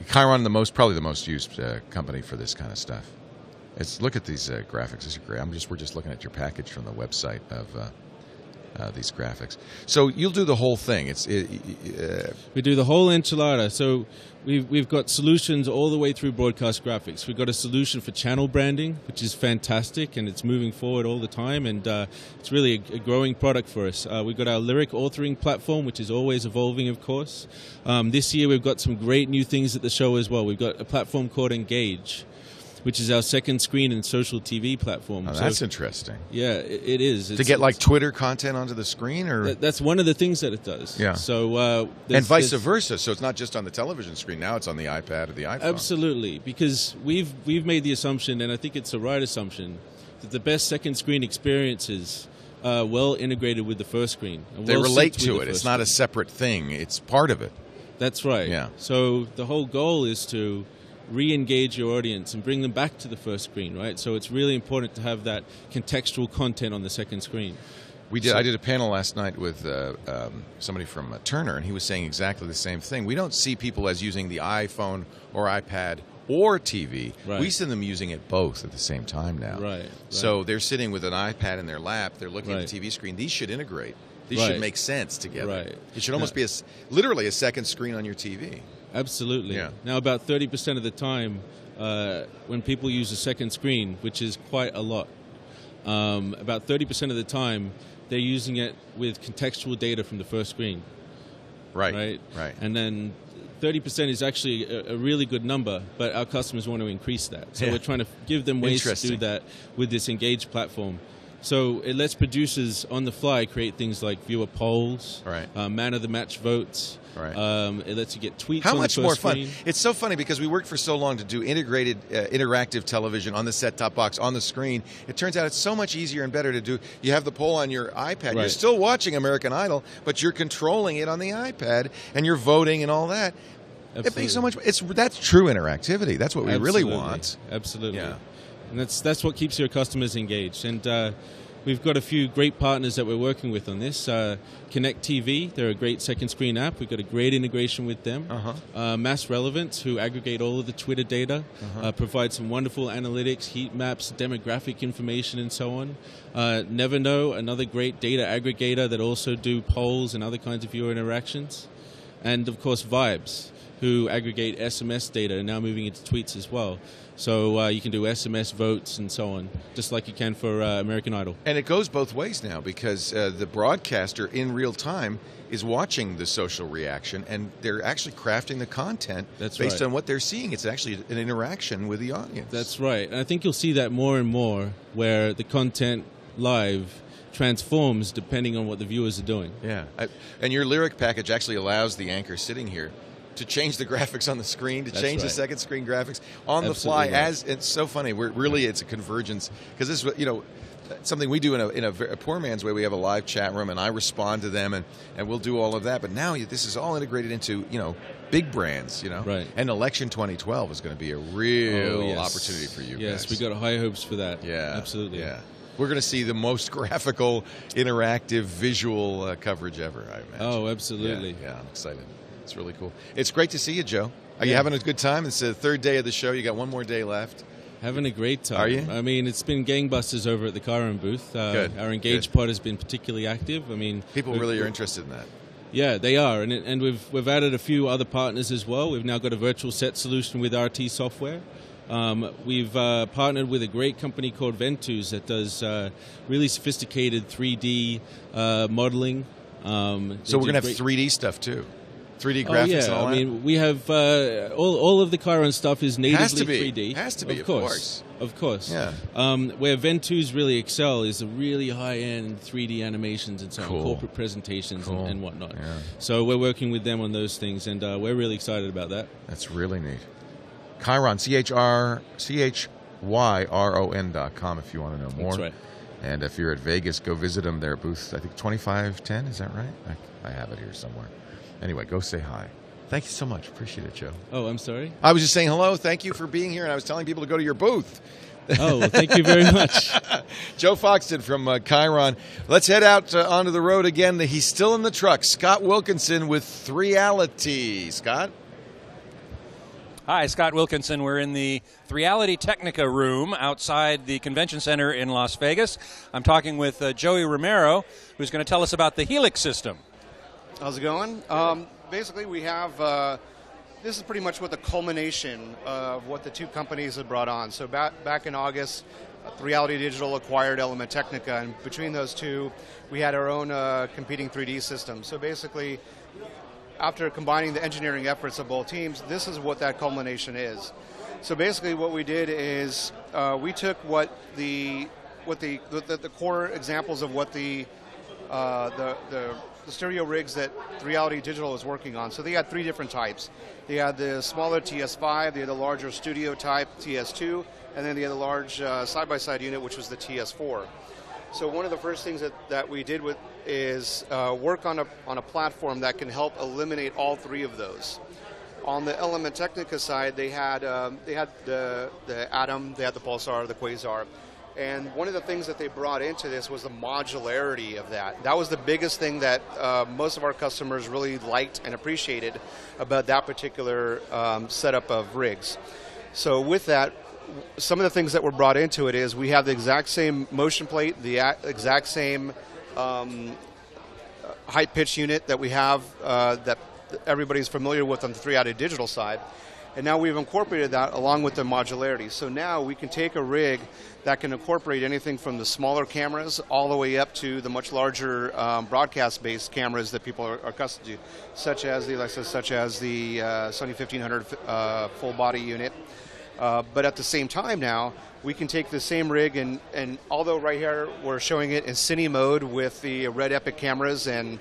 Chyron, probably the most used company for this kind of stuff. Look at these graphics. These are great. We're just looking at your package from the website of these graphics. So you'll do the whole thing. We do the whole enchilada. So we've got solutions all the way through broadcast graphics. We've got a solution for channel branding, which is fantastic, and it's moving forward all the time, and it's really a growing product for us. We've got our lyric authoring platform, which is always evolving, of course. This year we've got some great new things at the show as well. We've got a platform called Engage, which is our second screen and social TV platform. Oh, that's interesting. Yeah, it is. To get like Twitter content onto the screen, or that's one of the things that it does. Yeah. So and vice versa. So it's not just on the television screen. Now it's on the iPad or the iPhone. Absolutely, because we've made the assumption, and I think it's a right assumption, that the best second screen experiences are well integrated with the first screen. They relate to it. It's not a separate thing. It's part of it. That's right. Yeah. So the whole goal is to re-engage your audience and bring them back to the first screen, right? So it's really important to have that contextual content on the second screen. I did a panel last night with somebody from Turner, and he was saying exactly the same thing. We don't see people as using the iPhone or iPad or TV. Right. We see them using it both at the same time now. Right. So they're sitting with an iPad in their lap. They're looking at the TV screen. These should integrate. These should make sense together. Right. It should almost be literally a second screen on your TV. Absolutely. Yeah. Now, about 30% of the time, when people use a second screen, which is quite a lot, about 30% of the time, they're using it with contextual data from the first screen. Right. And then 30% is actually a really good number, but our customers want to increase that. So we're trying to give them ways to do that with this Engage platform. So it lets producers on the fly create things like viewer polls, man of the match votes. It lets you get tweets. How on much the more first fun? screen. It's so funny because we worked for so long to do integrated, interactive television on the set-top box, on the screen. It turns out it's so much easier and better to do. You have the poll on your iPad. You're still watching American Idol, but you're controlling it on the iPad, and you're voting and all that. Absolutely. It makes so much. That's true interactivity. That's what we really want. Absolutely. Yeah. And that's what keeps your customers engaged. And we've got a few great partners that we're working with on this. Connect TV, they're a great second screen app. We've got a great integration with them. Mass Relevance, who aggregate all of the Twitter data, provide some wonderful analytics, heat maps, demographic information, and so on. Never Know, another great data aggregator that also do polls and other kinds of viewer interactions. And, of course, Vibes, who aggregate SMS data and now moving into tweets as well. So you can do SMS votes and so on, just like you can for American Idol. And it goes both ways now because the broadcaster in real time is watching the social reaction, and they're actually crafting the content based on what they're seeing. It's actually an interaction with the audience. That's right. And I think you'll see that more and more where the content live transforms depending on what the viewers are doing. Yeah. And your lyric package actually allows the anchor sitting here to change the graphics on the screen, to change the second screen graphics on the fly. As it's so funny, it's a convergence because this is something we do in a poor man's way. We have a live chat room, and I respond to them, and we'll do all of that. But now this is all integrated into big brands, Right. And Election 2012 is going to be a real opportunity for you. Yes, guys. we got high hopes for that. Yeah, absolutely. Yeah. We're going to see the most graphical, interactive, visual coverage ever, I imagine. Oh, absolutely. Yeah, I'm excited. It's really cool. It's great to see you, Joe. Are you having a good time? It's the third day of the show. You got one more day left. Having a great time. Are you? I mean, it's been gangbusters over at the Chiron booth. Good. Our Engage pod has been particularly active. I mean, people really are interested in that. Yeah, they are, and we've added a few other partners as well. We've now got a virtual set solution with RT Software. We've partnered with a great company called Ventus that does really sophisticated 3D modeling. So we're going to have 3D stuff too. 3D graphics and all that? I mean, we have all of the Chiron stuff is natively 3D. Has to be, of course. Of course. Yeah. Where Ventus really excel is the really high-end 3D animations and so on, corporate presentations and whatnot. Yeah. So we're working with them on those things, and we're really excited about that. That's really neat. Chyron, CHYRON.com if you want to know more. That's right. And if you're at Vegas, go visit them. Their booth, I think 2510, is that right? I have it here somewhere. Anyway, go say hi. Thank you so much. Appreciate it, Joe. Oh, I'm sorry? I was just saying hello. Thank you for being here, and I was telling people to go to your booth. Oh, well, thank you very much. Joe Foxton from Chyron. Let's head out onto the road again. He's still in the truck. Scott Wilkinson with TWiT. Scott? Hi, Scott Wilkinson. We're in the TWiT Technica room outside the Convention Center in Las Vegas. I'm talking with Joey Romero, who's going to tell us about the Helix system. How's it going? Basically, we have, this is pretty much what the culmination of what the two companies had brought on. So back in August, TWiT Digital acquired Element Technica, and between those two, we had our own competing 3D system. So basically, after combining the engineering efforts of both teams, this is what that culmination is. So basically what we did is we took what the core examples of what the stereo rigs that TWiT Digital was working on. So they had three different types. They had the smaller TS5, they had the larger studio type TS2, and then they had the large side-by-side unit, which was the TS4. So one of the first things that we did is work on a platform that can help eliminate all three of those. On the Element Technica side, they had the Atom, they had the Pulsar, the Quasar, and one of the things that they brought into this was the modularity of that. That was the biggest thing that most of our customers really liked and appreciated about that particular setup of rigs. So with that, some of the things that were brought into it is we have the exact same motion plate, the exact same height pitch unit that we have that everybody's familiar with on the TWiT Digital side. And now we've incorporated that along with the modularity. So now we can take a rig that can incorporate anything from the smaller cameras all the way up to the much larger broadcast-based cameras that people are accustomed to, such as the Sony 1500 full body unit. But at the same time now, we can take the same rig and although right here we're showing it in Cine mode with the Red Epic cameras and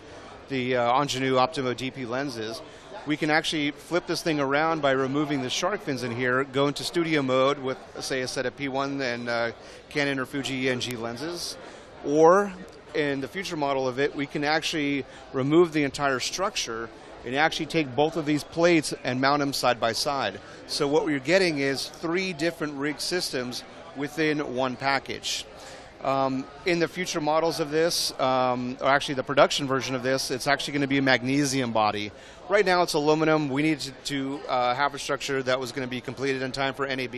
the Angenieux Optimo DP lenses, we can actually flip this thing around by removing the shark fins in here, go into studio mode with, say, a set of P1 and Canon or Fuji ENG lenses. Or in the future model of it, we can actually remove the entire structure and actually take both of these plates and mount them side by side. So what we're getting is three different rig systems within one package. In the future models of this, or actually the production version of this, it's actually going to be a magnesium body. Right now it's aluminum. We needed to have a structure that was going to be completed in time for NAB.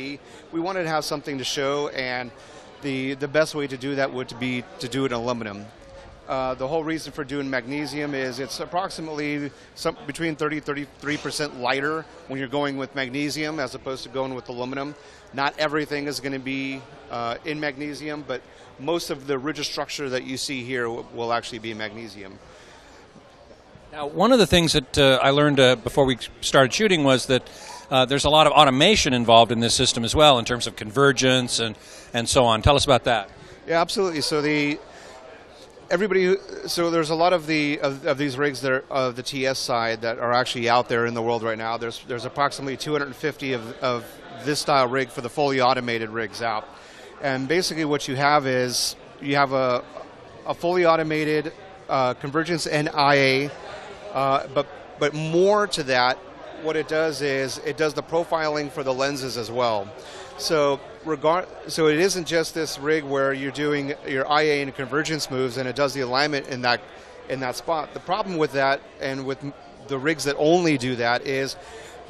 We wanted to have something to show, and the best way to do that would be to do it in aluminum. The whole reason for doing magnesium is it's approximately between 30-33% lighter when you're going with magnesium as opposed to going with aluminum. Not everything is going to be in magnesium, but most of the rigid structure that you see here will actually be magnesium. Now, one of the things that I learned before we started shooting was that there's a lot of automation involved in this system as well in terms of convergence and so on. Tell us about that. Yeah, absolutely. So there's a lot of these rigs that are of the TS side that are actually out there in the world right now. There's approximately 250 of this style rig for the fully automated rigs out. And basically what you have is you have a fully automated convergence and IA, but more to that, what it does is it does the profiling for the lenses as well. So it isn't just this rig where you're doing your IA and convergence moves and it does the alignment in that spot. The problem with that and with the rigs that only do that is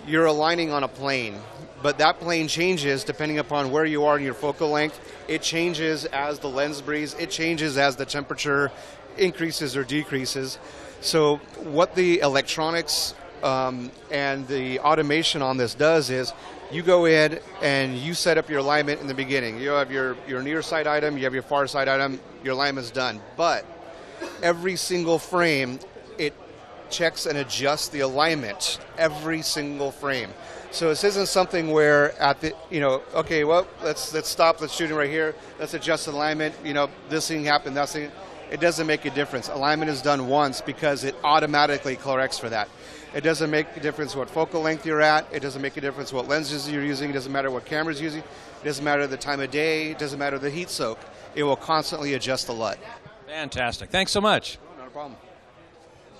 you're aligning on a plane, but that plane changes depending upon where you are in your focal length. It changes as the lens breathes. It changes as the temperature increases or decreases. So what the electronics and the automation on this does is you go in and you set up your alignment in the beginning. You have your near side item, you have your far side item, your alignment's done. But every single frame, it checks and adjusts the alignment every single frame. So this isn't something where okay, well, let's stop, let's shoot it right here, let's adjust the alignment, this thing happened, that thing. It doesn't make a difference. Alignment is done once because it automatically corrects for that. It doesn't make a difference what focal length you're at. It doesn't make a difference what lenses you're using. It doesn't matter what camera's using. It doesn't matter the time of day. It doesn't matter the heat soak. It will constantly adjust the LUT. Fantastic. Thanks so much. No, not a problem.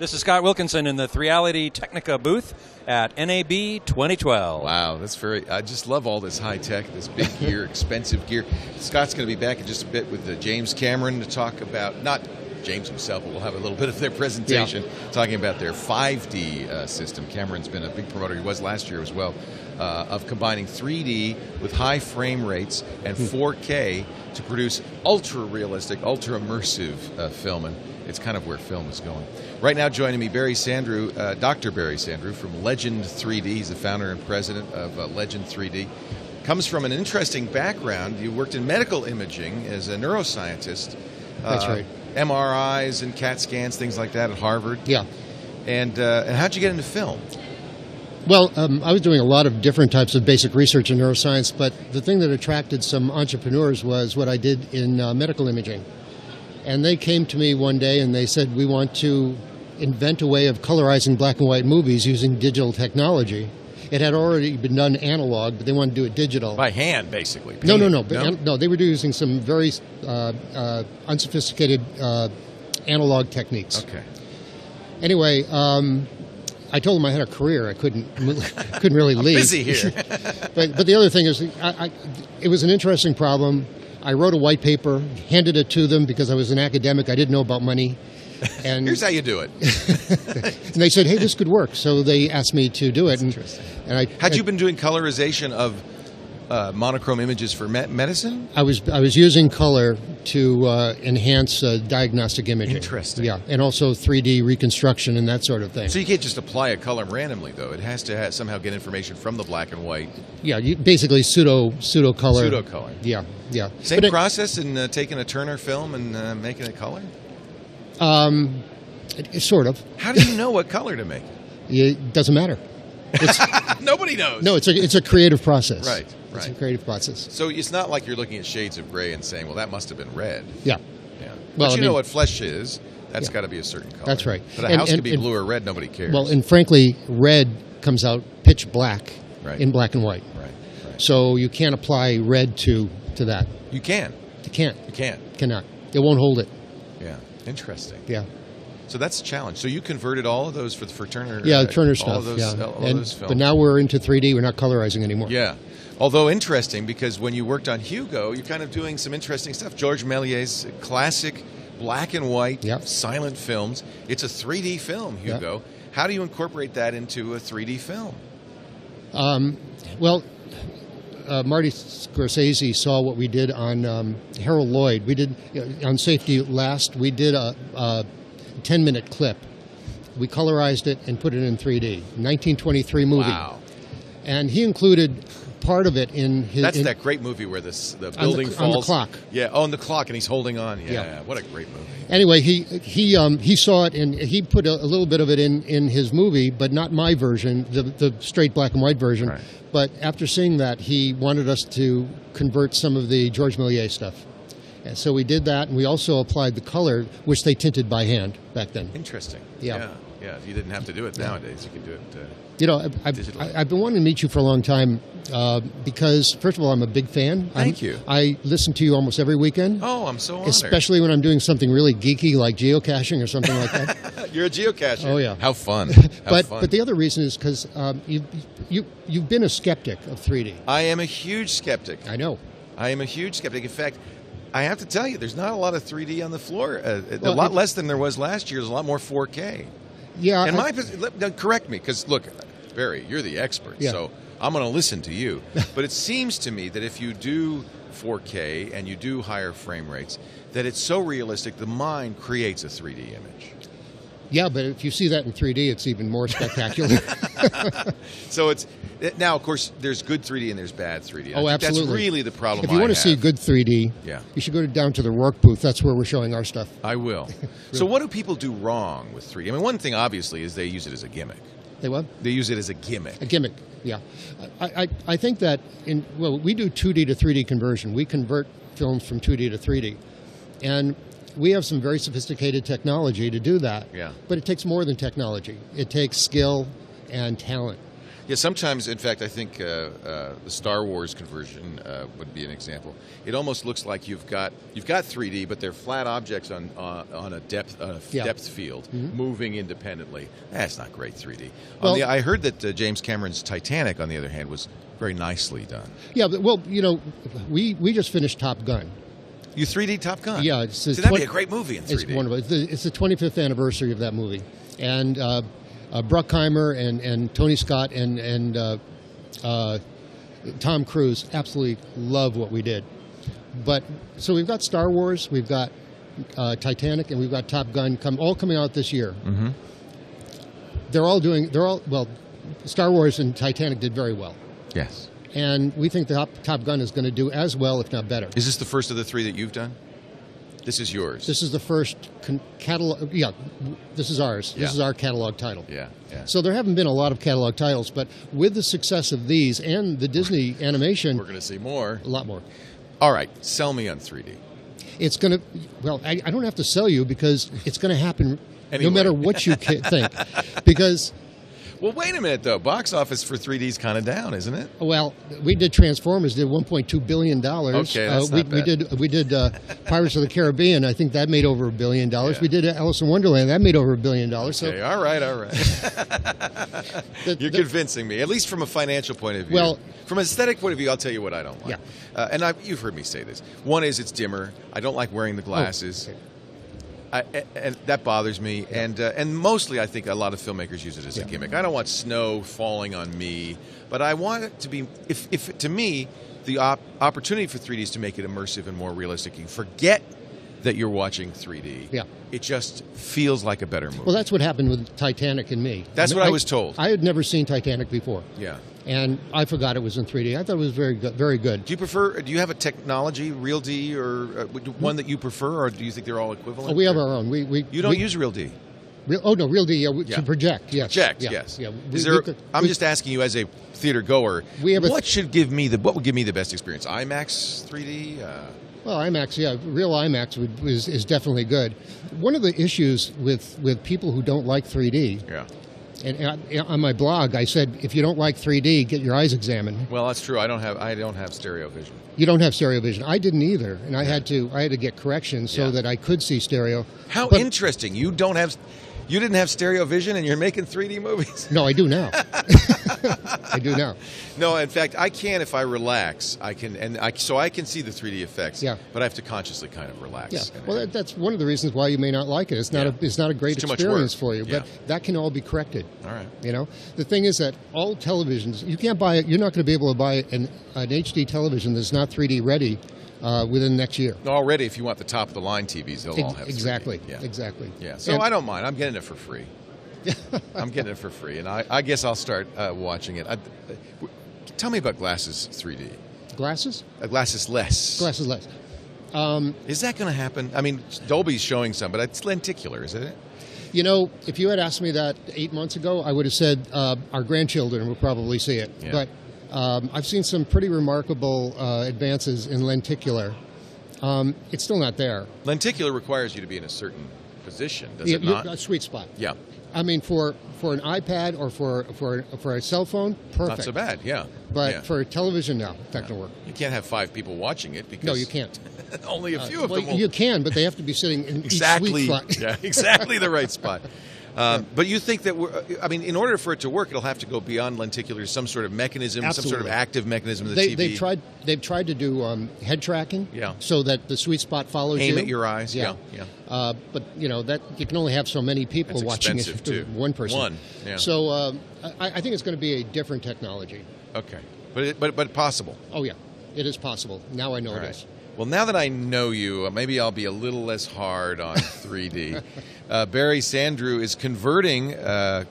This is Scott Wilkinson in the TWiT Technica booth at NAB 2012. Wow, that's very. I just love all this high tech, this big gear, expensive gear. Scott's going to be back in just a bit with James Cameron to talk about, not James himself, but we'll have a little bit of their presentation talking about their 5D system. Cameron's been a big promoter, he was last year as well, of combining 3D with high frame rates and 4K to produce ultra-realistic, ultra-immersive film, and it's kind of where film is going. Right now joining me, Sandrew, Dr. Barry Sandrew from Legend 3D. He's the founder and president of Legend 3D. Comes from an interesting background. You worked in medical imaging as a neuroscientist. That's right. MRIs and CAT scans, things like that at Harvard. Yeah. And how'd you get into film? Well, I was doing a lot of different types of basic research in neuroscience, but the thing that attracted some entrepreneurs was what I did in medical imaging. And they came to me one day and they said, we want to invent a way of colorizing black and white movies using digital technology. It had already been done analog, but they wanted to do it digital. By hand, basically. No, they were using some very unsophisticated analog techniques. Okay. Anyway, I told them I had a career. I couldn't really leave. Busy here. but the other thing is, it was an interesting problem. I wrote a white paper, handed it to them because I was an academic. I didn't know about money. And here's how you do it. And they said, hey, this could work. So they asked me to do it. That's interesting. Had you been doing colorization of monochrome images for medicine? I was using color to enhance diagnostic imaging. Interesting. Yeah, and also 3D reconstruction and that sort of thing. So you can't just apply a color randomly, though. It has to somehow get information from the black and white. Yeah, basically pseudo color. Pseudo color. Yeah. Same process in taking a Turner film and making it color? Sort of. How do you know what color to make? It doesn't matter. Nobody knows. No, it's a creative process. Right. It's a creative process. So it's not like you're looking at shades of gray and saying, well, that must have been red. Yeah. But you know what flesh is. That's got to be a certain color. That's right. But a house could be blue or red. Nobody cares. Well, and frankly, red comes out pitch black in black and white. Right. So you can't apply red to that. You can. You can't. You can't. Cannot. It won't hold it. Yeah. Interesting. Yeah. So that's a challenge. So you converted all of those for Turner? Yeah, Turner stuff. All of those, all those films. But now we're into 3D. We're not colorizing anymore. Yeah. Although interesting, because when you worked on Hugo, you're kind of doing some interesting stuff. Georges Méliès's classic black and white silent films. It's a 3D film, Hugo. Yeah. How do you incorporate that into a 3D film? Well, Marty Scorsese saw what we did on Harold Lloyd. We did on Safety Last. We did a 10-minute clip. We colorized it and put it in 3D. 1923 movie. Wow. And he included part of it in his... That's that great movie where the building falls. On the clock. Yeah, on the clock, and he's holding on. Yeah. What a great movie. Anyway, he saw it, and he put a little bit of it in his movie, but not my version, the straight black and white version. Right. But after seeing that, he wanted us to convert some of the Georges Méliès stuff. And so we did that, and we also applied the color, which they tinted by hand back then. Interesting. Yeah. You didn't have to do it nowadays. You can do it digitally. I've been wanting to meet you for a long time because, first of all, I'm a big fan. Thank you. I listen to you almost every weekend. Oh, I'm so honored. Especially when I'm doing something really geeky like geocaching or something like that. You're a geocacher. Oh, yeah. How fun. But the other reason is because you've been a skeptic of 3D. I am a huge skeptic. I know. I am a huge skeptic. In fact, I have to tell you, there's not a lot of 3D on the floor. A lot less than there was last year. There's a lot more 4K. Yeah. And correct me, because look, Barry, you're the expert, so I'm going to listen to you. But it seems to me that if you do 4K and you do higher frame rates, that it's so realistic, the mind creates a 3D image. Yeah, but if you see that in 3D, it's even more spectacular. So it's now, of course, there's good 3D and there's bad 3D. Oh, absolutely. That's really the problem. If you want to see good 3D, you should go down to the Rourke booth. That's where we're showing our stuff. I will. Really? So what do people do wrong with 3D? I mean, one thing, obviously, is they use it as a gimmick. They what? They use it as a gimmick. A gimmick, yeah. I think that, we do 2D to 3D conversion. We convert films from 2D to 3D. And we have some very sophisticated technology to do that. Yeah. But it takes more than technology. It takes skill and talent. Yeah, sometimes, in fact, I think the Star Wars conversion would be an example. It almost looks like you've got 3D, but they're flat objects on a depth field moving independently. That's not great 3D. Well, I heard that James Cameron's Titanic, on the other hand, was very nicely done. Yeah, well, we just finished Top Gun. You 3D Top Gun? Yeah. So that'd be a great movie in 3D. It's wonderful. It's the 25th anniversary of that movie. And Bruckheimer and Tony Scott and Tom Cruise absolutely love what we did. But so we've got Star Wars, we've got Titanic, and we've got Top Gun all coming out this year. Mm-hmm. Star Wars and Titanic did very well. Yes. And we think the Top Gun is going to do as well, if not better. Is this the first of the 3 that you've done? This is yours. This is the first catalog. Yeah, this is ours. Yeah. This is our catalog title. Yeah. So there haven't been a lot of catalog titles, but with the success of these and the Disney animation, we're going to see more. A lot more. All right, sell me on 3D. It's going to. Well, I don't have to sell you because it's going to happen anyway. No matter what you think, because. Well, wait a minute, though. Box office for 3D is kind of down, isn't it? Well, we did Transformers, did $1.2 billion. Okay, that's not bad. We did Pirates of the Caribbean. I think that made over $1 billion. Yeah. We did Alice in Wonderland. That made over $1 billion. Okay, so, all right. You're convincing me, at least from a financial point of view. Well, from an aesthetic point of view, I'll tell you what I don't like. Yeah. And you've heard me say this. One is it's dimmer. I don't like wearing the glasses. Oh, okay. And that bothers me, and mostly I think a lot of filmmakers use it as a gimmick. I don't want snow falling on me, but I want it to be. If to me, the opportunity for 3D is to make it immersive and more realistic. You forget that you're watching 3D. Yeah, it just feels like a better movie. Well, that's what happened with Titanic and me. That's what I was told. I had never seen Titanic before. Yeah. And I forgot it was in 3D. I thought it was very good. Very good. Do you have a technology, Real D, or one that you prefer, or do you think they're all equivalent? Oh, we have our own. You don't use Real D? Real D, to project, yes. Project, yes. Yeah. I'm just asking you as a theater goer, what would give me the best experience? IMAX 3D? Well, IMAX, real IMAX is definitely good. One of the issues with people who don't like 3D, and on my blog I said, if you don't like 3D, get your eyes examined. Well, that's true. I don't have stereo vision. You don't have stereo vision. I didn't either, and I had to get corrections so that I could see stereo. How interesting! You didn't have stereo vision, and you're making 3D movies. No, I do now. I do now. No, in fact, I can if I relax. So I can see the 3D effects. Yeah. But I have to consciously kind of relax. Yeah. Well, that's one of the reasons why you may not like it. It's not a great experience for you. But that can all be corrected. All right. The thing is that all televisions, you can't buy it. You're not going to be able to buy an HD television that's not 3D ready within the next year. Already, if you want the top of the line TVs, they'll all have 3D. Exactly. Yeah. So I don't mind. I'm getting it for free. And I guess I'll start watching it. Tell me about Glasses 3D. Glasses? Glasses-less. Glasses-less. Is that going to happen? I mean, Dolby's showing some, but it's lenticular, isn't it? If you had asked me that 8 months ago, I would have said our grandchildren will probably see it. Yeah. But I've seen some pretty remarkable advances in lenticular. It's still not there. Lenticular requires you to be in a certain position, does it not? A sweet spot. Yeah. I mean, for an iPad or for a cell phone, perfect. Not so bad, yeah. But for television, no, it's not going to work. You can't have 5 people watching it because... No, you can't. Only a few of them will... You can, but they have to be sitting in each sweet spot. Yeah, exactly the right spot. But you think that in order for it to work, it'll have to go beyond lenticular, some sort of mechanism, Absolutely. Some sort of active mechanism of the TV. They've tried to do head tracking, so that the sweet spot follows you. Aim at your eyes, yeah. But that you can only have so many people That's watching it. Too. One person. One, yeah. So I think it's going to be a different technology. Okay, but possible. Oh yeah, it is possible. Now I know it is. Well, now that I know you, maybe I'll be a little less hard on 3D. Barry Sandrew is converting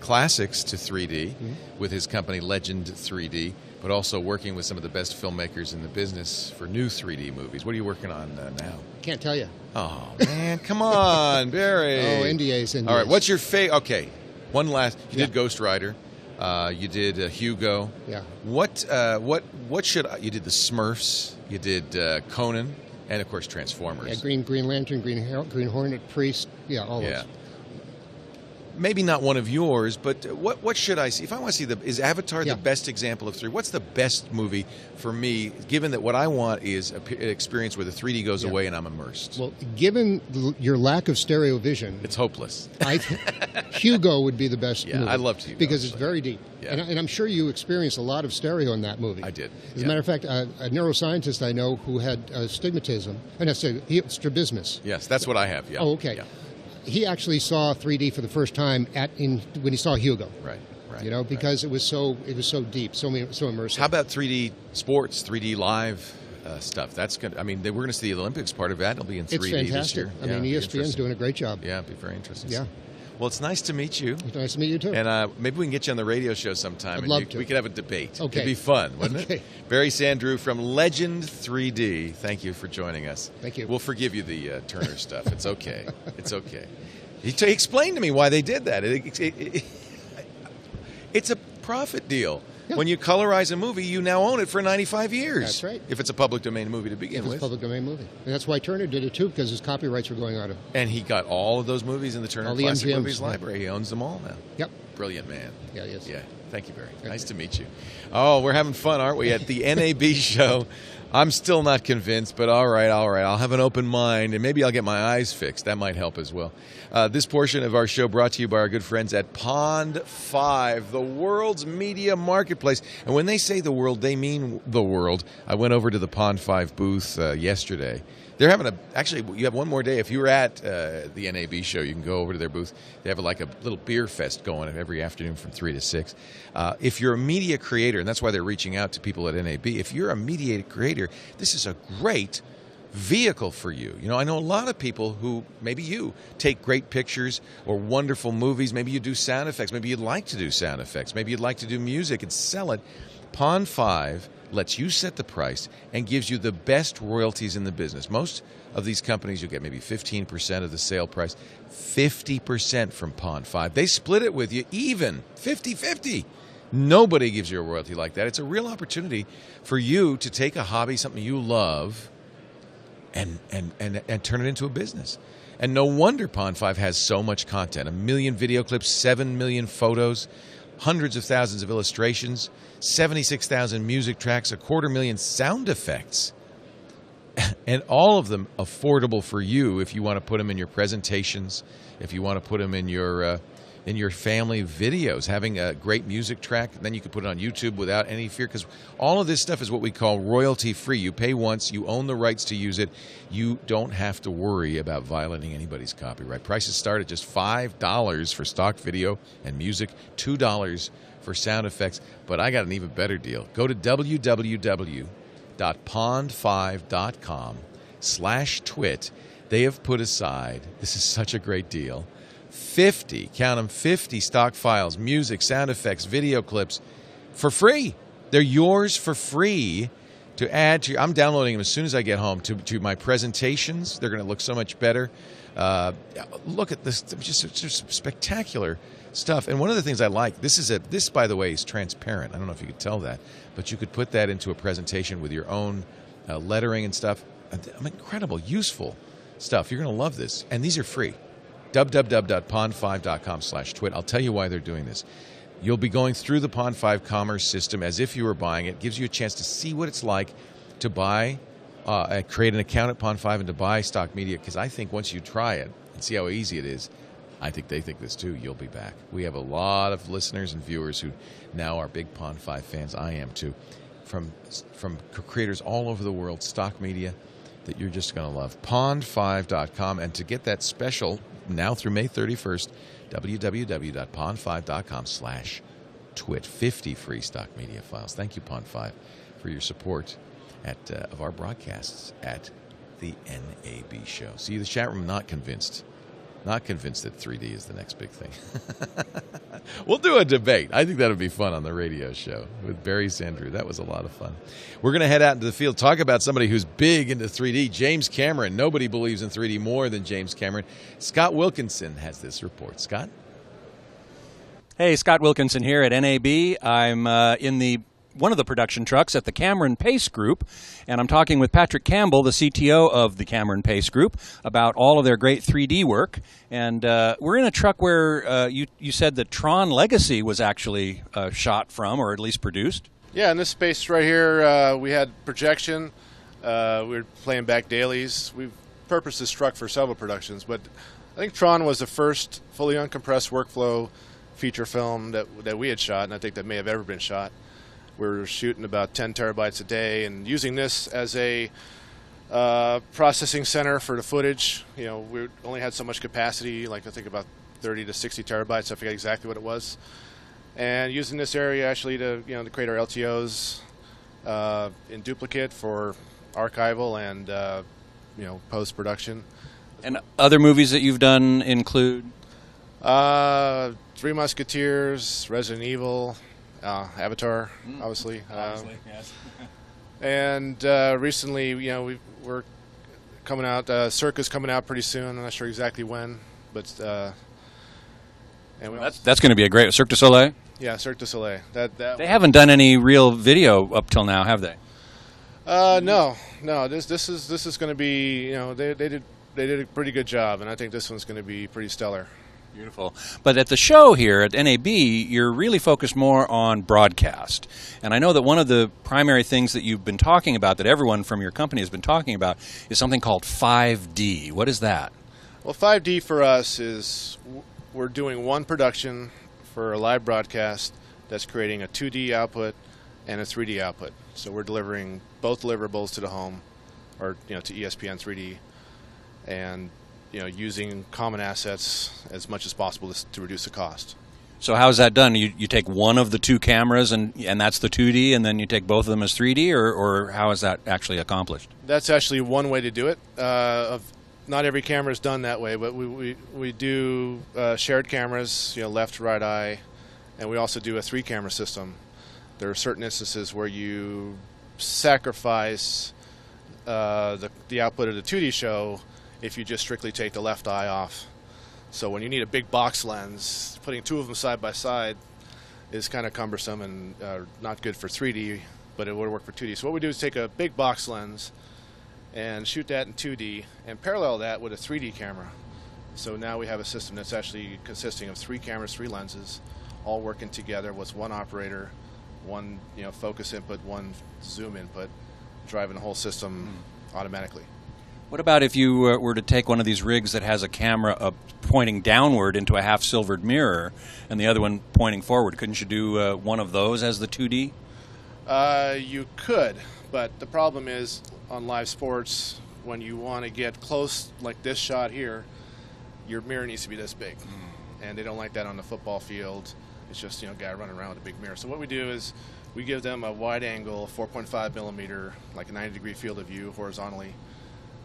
classics to 3D with his company Legend 3D, but also working with some of the best filmmakers in the business for new 3D movies. What are you working on now? Can't tell you. Oh, man, come on, Barry. Oh, NDAs. All right, what's your favorite? Okay, one last. You did Ghost Rider. You did Hugo. Yeah. What should you did the Smurfs? You did Conan, and of course Transformers. Yeah, Green Lantern, Green Hornet, Priest. Yeah, all those. maybe not one of yours, but what should I see? If I want to see is Avatar the best example of 3D? What's the best movie for me, given that what I want is an experience where the 3D goes away and I'm immersed? Well, given your lack of stereo vision, it's hopeless. Hugo would be the best movie. I loved Hugo. Because it's very deep. Yeah. And I'm sure you experienced a lot of stereo in that movie. I did. As a matter of fact, a neuroscientist I know who had strabismus. Yes, that's what I have, Oh, okay. Yeah. He actually saw 3D for the first time when he saw Hugo. Right. Because it was so deep, so immersive. How about 3D sports, 3D live stuff? That's good. I mean, we're going to see the Olympics. Part of that will be in 3D this year. It's fantastic. I mean, ESPN's doing a great job. Yeah, it'd be very interesting. Yeah. Well, it's nice to meet you. It's nice to meet you, too. And maybe we can get you on the radio show sometime. I'd love to. We could have a debate. Okay. It'd be fun, wouldn't it? Barry Sandrew from Legend 3D. Thank you for joining us. Thank you. We'll forgive you the Turner stuff. It's okay. It's okay. He explained to me why they did that. It's a profit deal. Yeah. When you colorize a movie, you now own it for 95 years. That's right. If it's a public domain movie to begin with. It's a public domain movie. And that's why Turner did it, too, because his copyrights were going out of. And he got all of those movies in the Turner Classic MGMs, Movies library. He owns them all now. Yep. Brilliant man. Yeah, he is. Yeah. Thank you, Barry. Nice to meet you. Oh, we're having fun, aren't we, at the NAB show? I'm still not convinced, but all right. I'll have an open mind, and maybe I'll get my eyes fixed. That might help as well. This portion of our show brought to you by our good friends at Pond 5, the world's media marketplace. And when they say the world, they mean the world. I went over to the Pond 5 booth yesterday. They're having actually, you have one more day. If you were at the NAB show, you can go over to their booth. They have a little beer fest going every afternoon from 3 to 6. If you're a media creator, and that's why they're reaching out to people at NAB, if you're a media creator, this is a great vehicle for you. I know a lot of people who, maybe you, take great pictures or wonderful movies. Maybe you do sound effects. Maybe you'd like to do sound effects. Maybe you'd like to do music and sell it. Pond 5 lets you set the price and gives you the best royalties in the business. Most of these companies, you'll get maybe 15% of the sale price, 50% from Pond 5. They split it with you even, 50-50. Nobody gives you a royalty like that. It's a real opportunity for you to take a hobby, something you love, and turn it into a business. And no wonder Pond 5 has so much content. 1 million video clips, 7 million photos, hundreds of thousands of illustrations, 76,000 music tracks, 250,000 sound effects, and all of them affordable for you if you want to put them in your presentations, if you want to put them in your family videos, having a great music track. Then you can put it on YouTube without any fear, because all of this stuff is what we call royalty-free. You pay once, you own the rights to use it. You don't have to worry about violating anybody's copyright. Prices start at just $5 for stock video and music, $2 for sound effects. But I got an even better deal. Go to www.pond5.com/twit. They have put aside, this is such a great deal, 50 stock files, music, sound effects, video clips for free. They're yours for free to add to. I'm downloading them as soon as I get home to my presentations. They're going to look so much better. Look at this, just spectacular stuff. And one of the things I like, this by the way is transparent. I don't know if you could tell that, but you could put that into a presentation with your own lettering and stuff. Incredible, useful stuff. You're going to love this. And these are free. www.pond5.com/twit. I'll tell you why they're doing this. You'll be going through the Pond 5 commerce system as if you were buying it. It gives you a chance to see what it's like to buy, create an account at Pond 5 and to buy stock media, because I think once you try it and see how easy it is, I think they think this too, you'll be back. We have a lot of listeners and viewers who now are big Pond 5 fans. I am too. From creators all over the world, stock media that you're just going to love. Pond5.com. And to get that special, now through May 31st, www.pond5.com/twit. 50 free stock media files. Thank you, Pond 5, for your support of our broadcasts at the NAB show. See, the chat room not convinced that 3D is the next big thing. We'll do a debate. I think that would be fun on the radio show with Barry Sandrew. That was a lot of fun. We're going to head out into the field, talk about somebody who's big into 3D, James Cameron. Nobody believes in 3D more than James Cameron. Scott Wilkinson has this report. Scott? Hey, Scott Wilkinson here at NAB. I'm in the one of the production trucks at the Cameron Pace Group, and I'm talking with Patrick Campbell, the CTO of the Cameron Pace Group, about all of their great 3D work. And we're in a truck where you said that Tron Legacy was actually shot from, or at least produced. Yeah, in this space right here, we had projection. We were playing back dailies. We've purposed this truck for several productions, but I think Tron was the first fully uncompressed workflow feature film that we had shot, and I think that may have ever been shot. We were shooting about 10 terabytes a day and using this as a processing center for the footage. You know, we only had so much capacity, like I think about 30 to 60 terabytes. I forget exactly what it was. And using this area actually to create our LTOs in duplicate for archival and post-production. And other movies that you've done include? Three Musketeers, Resident Evil, Avatar, obviously. Yes. And recently, we're coming out. Circa's coming out pretty soon. I'm not sure exactly when, but and that's going to be a great Cirque du Soleil. Yeah, Cirque du Soleil. They haven't done any real video up till now, have they? No. This is going to be. They did a pretty good job, and I think this one's going to be pretty stellar. Beautiful. But at the show here at NAB, you're really focused more on broadcast. And I know that one of the primary things that you've been talking about, that everyone from your company has been talking about, is something called 5D. What is that? Well, 5D for us is we're doing one production for a live broadcast that's creating a 2D output and a 3D output. So we're delivering both deliverables to the home, or to ESPN 3D, and using common assets as much as possible to reduce the cost. So how is that done? You take one of the two cameras and that's the 2D, and then you take both of them as 3D, or how is that actually accomplished? That's actually one way to do it. Not every camera is done that way, but we do shared cameras, left to right eye, and we also do a 3-camera system. There are certain instances where you sacrifice the output of the 2D show if you just strictly take the left eye off. So when you need a big box lens, putting two of them side by side is kind of cumbersome and not good for 3D, but it would work for 2D. So what we do is take a big box lens and shoot that in 2D and parallel that with a 3D camera. So now we have a system that's actually consisting of 3 cameras, 3 lenses, all working together with one operator, one focus input, one zoom input, driving the whole system automatically. What about if you were to take one of these rigs that has a camera pointing downward into a half-silvered mirror and the other one pointing forward? Couldn't you do one of those as the 2D? You could, but the problem is on live sports, when you want to get close like this shot here, your mirror needs to be this big. And they don't like that on the football field. It's just, a guy running around with a big mirror. So what we do is we give them a wide angle, 4.5 millimeter, like a 90-degree field of view horizontally,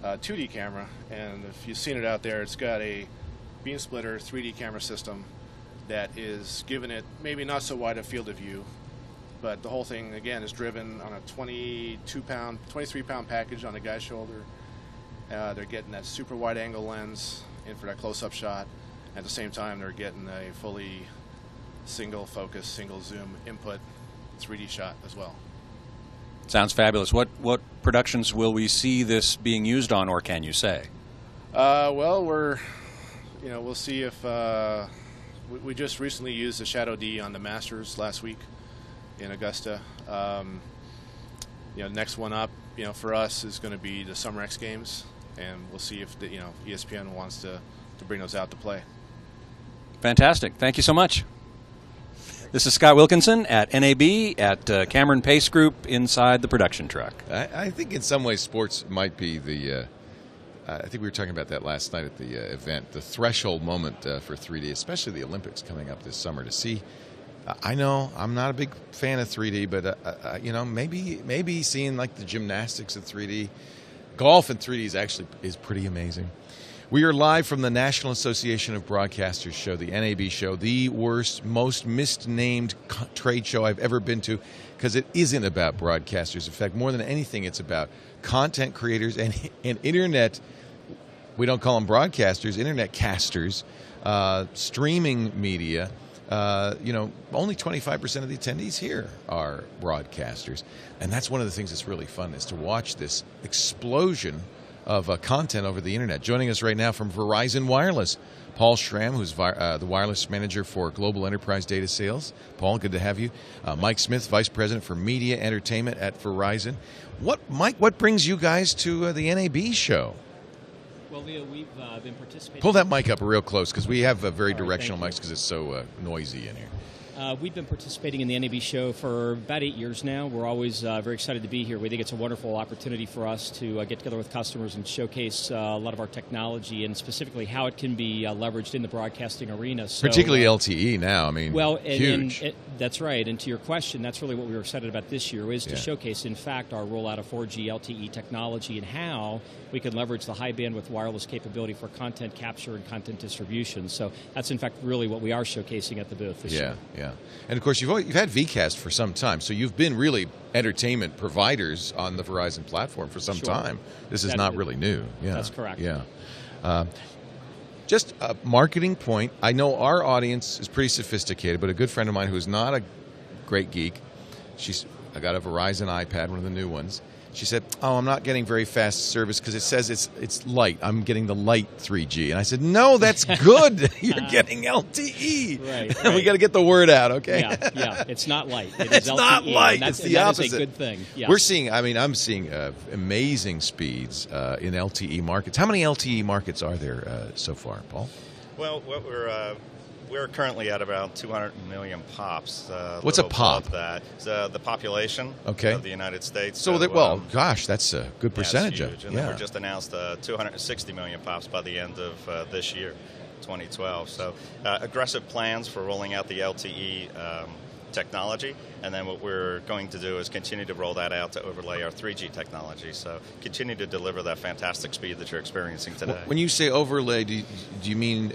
2D camera, and if you've seen it out there, it's got a beam splitter 3D camera system that is giving it maybe not so wide a field of view, but the whole thing again is driven on a 23-pound package on the guy's shoulder. They're getting that super wide angle lens in for that close-up shot. At the same time, they're getting a fully single focus, single zoom input 3D shot as well. Sounds fabulous. What productions will we see this being used on, or can you say? Well, we'll see if we just recently used the Shadow D on the Masters last week in Augusta. Next one up, for us is going to be the Summer X Games, and we'll see if ESPN wants to bring those out to play. Fantastic. Thank you so much. This is Scott Wilkinson at NAB at Cameron Pace Group inside the production truck. I think in some ways sports might be the, I think we were talking about that last night at the event, the threshold moment for 3D, especially the Olympics coming up this summer to see. I know I'm not a big fan of 3D, but, maybe seeing like the gymnastics of 3D, golf in 3D is pretty amazing. We are live from the National Association of Broadcasters show, the NAB show, the worst, most misnamed trade show I've ever been to, because it isn't about broadcasters. In fact, more than anything, it's about content creators and internet. We don't call them broadcasters, internet casters, streaming media, only 25% of the attendees here are broadcasters. And that's one of the things that's really fun, is to watch this explosion of content over the internet. Joining us right now from Verizon Wireless, Paul Schramm, who's the wireless manager for Global Enterprise Data Sales. Paul, good to have you. Mike Smith, Vice President for Media Entertainment at Verizon. Mike, what brings you guys to the NAB show? Well, Leo, we've been participating. Pull that mic up real close, because we have very directional mics because it's so noisy in here. We've been participating in the NAB show for about 8 years now. We're always very excited to be here. We think it's a wonderful opportunity for us to get together with customers and showcase a lot of our technology, and specifically how it can be leveraged in the broadcasting arena. So, particularly LTE now. I mean, huge. That's right. And to your question, that's really what we were excited about this year, is to showcase, in fact, our rollout of 4G LTE technology and how we can leverage the high bandwidth wireless capability for content capture and content distribution. So that's, in fact, really what we are showcasing at the booth this year. Yeah. And of course, you've had VCast for some time, so you've been really entertainment providers on the Verizon platform for some time. This is not really new. Yeah, that's correct. Yeah. Just a marketing point. I know our audience is pretty sophisticated, but a good friend of mine who's not a great geek, I got a Verizon iPad, one of the new ones. She said, I'm not getting very fast service because it says it's light. I'm getting the light 3G. And I said, no, that's good. You're getting LTE. Right. We got to get the word out, okay? Yeah. It's not light. It's LTE. Not light. It's the opposite. That is a good thing. Yeah. I'm seeing amazing speeds in LTE markets. How many LTE markets are there so far, Paul? Well, we're currently at about 200 million pops. What's a pop? That. The population of the United States. So, that's a good percentage of it. And then we just announced 260 million pops by the end of this year, 2012. So aggressive plans for rolling out the LTE technology, and then what we're going to do is continue to roll that out to overlay our 3G technology. So continue to deliver that fantastic speed that you're experiencing today. When you say overlay, do you mean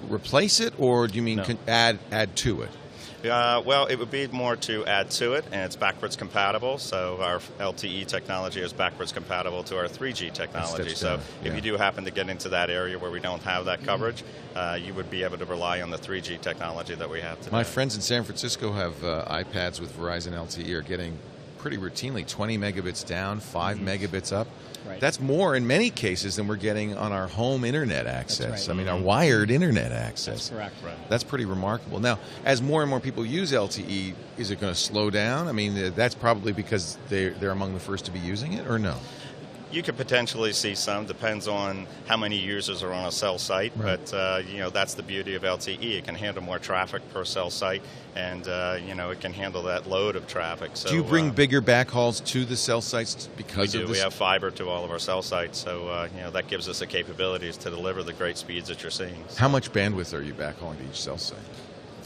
replace it, or do you mean add to it? Well, it would be more to add to it, and it's backwards compatible. So our LTE technology is backwards compatible to our 3G technology. So if you do happen to get into that area where we don't have that coverage, you would be able to rely on the 3G technology that we have today. My friends in San Francisco have iPads with Verizon LTE are getting pretty routinely 20 megabits down, 5 megabits up. Right. That's more in many cases than we're getting on our home internet access. That's right. I mean, our wired internet access. That's correct. Right. That's pretty remarkable. Now, as more and more people use LTE, is it going to slow down? I mean, that's probably because they're among the first to be using it, or no? You could potentially see some. Depends on how many users are on a cell site. Right. But that's the beauty of LTE. It can handle more traffic per cell site, and it can handle that load of traffic. So, do you bring bigger backhauls to the cell sites because of this? We have fiber to all of our cell sites, so that gives us the capabilities to deliver the great speeds that you're seeing. So. How much bandwidth are you backhauling to each cell site?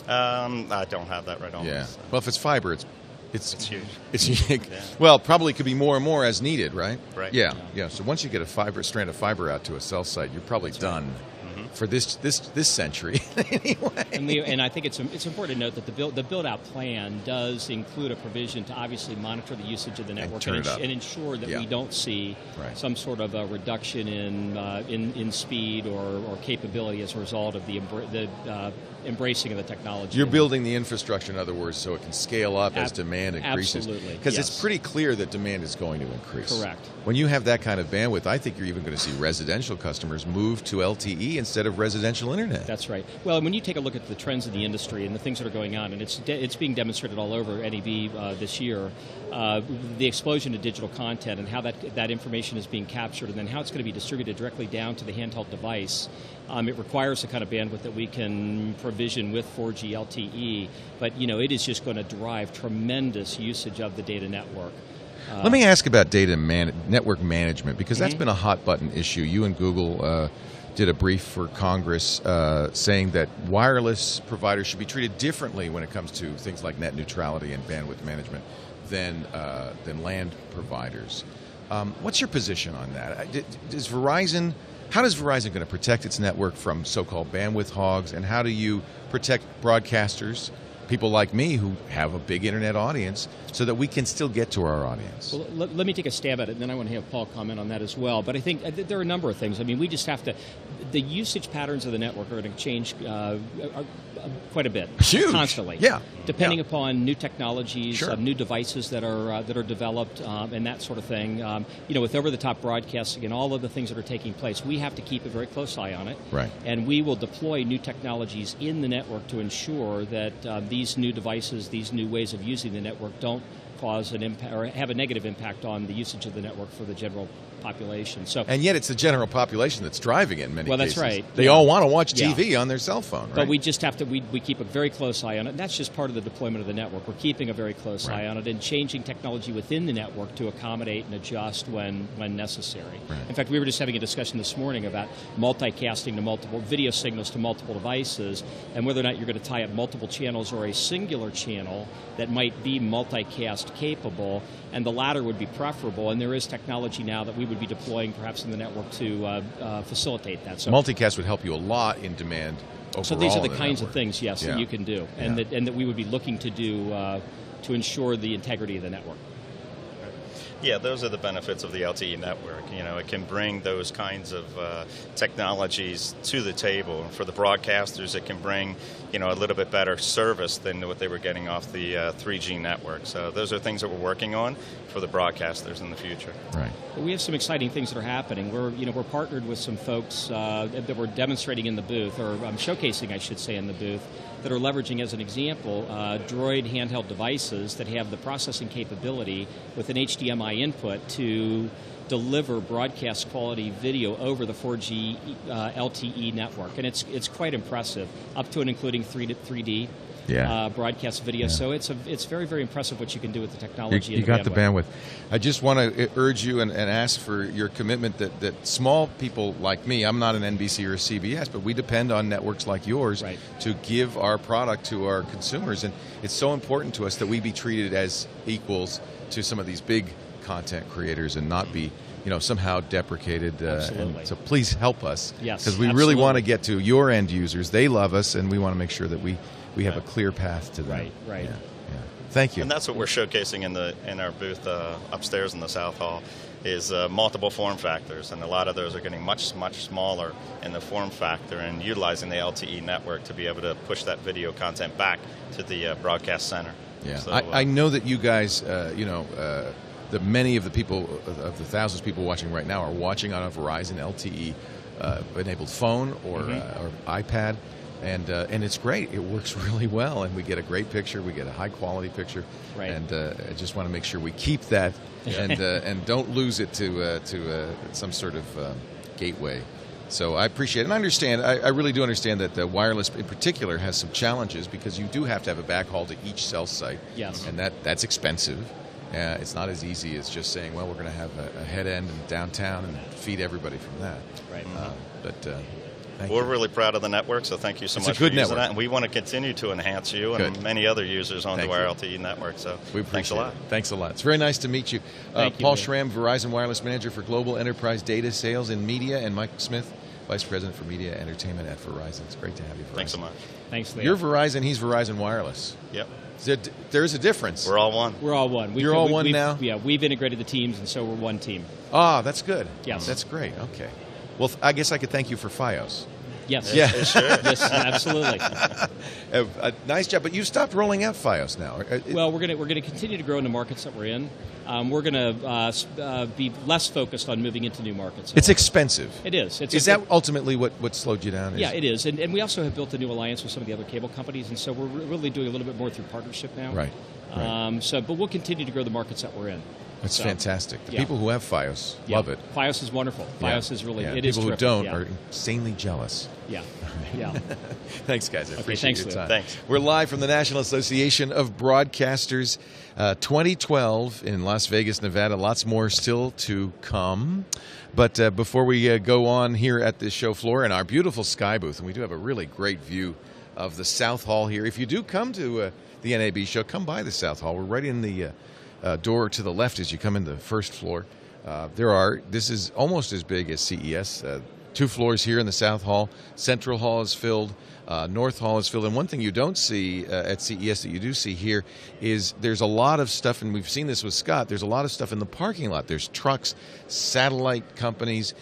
I don't have that right on. Yeah. So. Well, if it's fiber, it's huge. It's huge. Yeah. Well, probably could be more and more as needed, right? Right. Yeah. So once you get a strand of fiber out to a cell site, you're probably done for this century anyway. And I think it's important to note that the build out plan does include a provision to obviously monitor the usage of the network and ensure that we don't see some sort of a reduction in speed or capability as a result of the embracing of the technology. You're building the infrastructure, in other words, so it can scale up as demand increases. Absolutely. Because it's pretty clear that demand is going to increase. Correct. When you have that kind of bandwidth, I think you're even going to see residential customers move to LTE instead of residential internet. That's right. Well, when you take a look at the trends in the industry and the things that are going on, and it's being demonstrated all over NAB this year, the explosion of digital content and how that information is being captured, and then how it's going to be distributed directly down to the handheld device. It requires the kind of bandwidth that we can provision with 4G LTE, but it is just going to drive tremendous usage of the data network. Let me ask about network management, because that's been a hot button issue. You and Google did a brief for Congress saying that wireless providers should be treated differently when it comes to things like net neutrality and bandwidth management than land providers. What's your position on that? How does Verizon going to protect its network from so-called bandwidth hogs, and how do you protect broadcasters people like me who have a big internet audience so that we can still get to our audience. Well, let me take a stab at it, and then I want to have Paul comment on that as well. But I think there are a number of things. I mean, we just have to, the usage patterns of the network are going to change quite a bit. Huge. Constantly. Yeah. Depending upon new technologies, Sure. new devices that are developed, and that sort of thing. With over-the-top broadcasting and all of the things that are taking place, we have to keep a very close eye on it. Right. And we will deploy new technologies in the network to ensure that these new devices, these new ways of using the network, don't cause an impact or have a negative impact on the usage of the network for the general population. So, and yet it's the general population that's driving it in many cases. Well, that's right. They all want to watch TV on their cell phone, right? But we just have to, we keep a very close eye on it. And that's just part of the deployment of the network. We're keeping a very close eye on it and changing technology within the network to accommodate and adjust when necessary. Right. In fact, we were just having a discussion this morning about multicasting to multiple video signals to multiple devices and whether or not you're going to tie up multiple channels or a singular channel that might be multicast capable, and the latter would be preferable. And there is technology now that we would be deploying perhaps in the network to facilitate that. So multicast would help you a lot in demand overall. So these are the in kinds network. of things, yes, that you can do, and that we would be looking to do to ensure the integrity of the network. Yeah, those are the benefits of the LTE network. It can bring those kinds of technologies to the table. For the broadcasters, it can bring, a little bit better service than what they were getting off the 3G network. So those are things that we're working on for the broadcasters in the future. Right. We have some exciting things that are happening. We're partnered with some folks that we're demonstrating in the booth, or showcasing, I should say, in the booth, that are leveraging, as an example, Droid handheld devices that have the processing capability with an HDMI input to deliver broadcast quality video over the 4G LTE network, and it's quite impressive, up to and including 3D broadcast video. So it's very, very impressive what you can do with the technology. You got the bandwidth. I just want to urge you and ask for your commitment that small people like me, I'm not an NBC or a CBS, but we depend on networks like yours to give our product to our consumers, and it's so important to us that we be treated as equals to some of these big content creators and not be somehow deprecated. And so please help us, because we really want to get to your end users. They love us, and we want to make sure that we have a clear path to them. Right. Yeah. Thank you. And that's what we're showcasing in our booth upstairs in the South Hall is multiple form factors, and a lot of those are getting much, much smaller in the form factor and utilizing the LTE network to be able to push that video content back to the broadcast center. Yeah, so, I know that you guys, that many of the people, of the thousands of people watching right now, are watching on a Verizon LTE enabled phone or iPad, and it's great. It works really well, and we get a great picture. We get a high quality picture, and I just want to make sure we keep that and don't lose it to some sort of gateway. So I appreciate it. And I understand, I really do understand that the wireless in particular has some challenges, because you do have to have a backhaul to each cell site. Yes. And that's expensive. It's not as easy as just saying, well, we're going to have a head end in downtown and feed everybody from that. Right. We're really proud of the network, so thank you so much a good for using network. that. And we want to continue to enhance you and many other users onto our LTE network. So thanks a lot. Thanks a lot. It's very nice to meet you. Paul Schramm, Verizon Wireless Manager for Global Enterprise Data Sales and Media, and Mike Smith, Vice President for Media Entertainment at Verizon. It's great to have you, Verizon. Thanks so much. Thanks, Leo. You're Verizon, he's Verizon Wireless. Yep. There's a difference. We're all one. We're all one. You're all one now? Yeah, we've integrated the teams, and so we're one team. Ah, that's good. Yes. That's great. Okay. Well, I guess I could thank you for FiOS. Yes. Yeah. Sure. Yes, absolutely. Nice job. But you stopped rolling out FiOS now. Well, we're gonna continue to grow in the markets that we're in. We're going to be less focused on moving into new markets. It's expensive. It is. Is that ultimately what slowed you down? Yeah, it is. And we also have built a new alliance with some of the other cable companies, and so we're really doing a little bit more through partnership now. Right. But we'll continue to grow the markets that we're in. That's fantastic. The people who have FiOS love it. FiOS is wonderful. FiOS is really, it is terrific. People who don't are insanely jealous. Yeah. Yeah. Thanks, guys. I appreciate your time. Thanks. We're live from the National Association of Broadcasters 2012 in Las Vegas, Nevada. Lots more still to come. But before we go on here at the show floor in our beautiful sky booth, and we do have a really great view of the South Hall here. If you do come to the NAB show, come by the South Hall. We're right in the door to the left as you come in the first floor. This is almost as big as CES. 2 floors here in the South Hall. Central Hall is filled. North Hall is filled. And one thing you don't see at CES that you do see here is there's a lot of stuff, and we've seen this with Scott, there's a lot of stuff in the parking lot. There's trucks, satellite companies,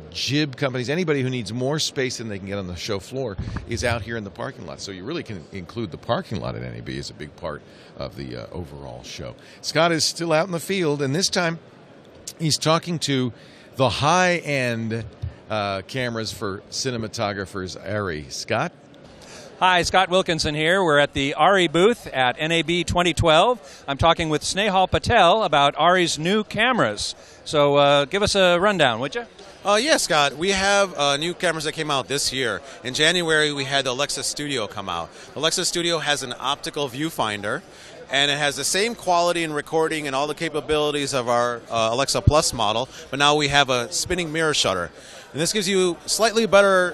jib companies. Anybody who needs more space than they can get on the show floor is out here in the parking lot. So you really can include the parking lot at NAB as a big part of the overall show. Scott is still out in the field, and this time he's talking to the high-end cameras for cinematographers, Arri. Scott? Hi, Scott Wilkinson here. We're at the Arri booth at NAB 2012. I'm talking with Snehal Patel about Arri's new cameras. So give us a rundown, would you? Yeah, Scott. We have new cameras that came out this year. In January, we had the Alexa Studio come out. Alexa Studio has an optical viewfinder, and it has the same quality and recording and all the capabilities of our Alexa Plus model, but now we have a spinning mirror shutter. And this gives you slightly better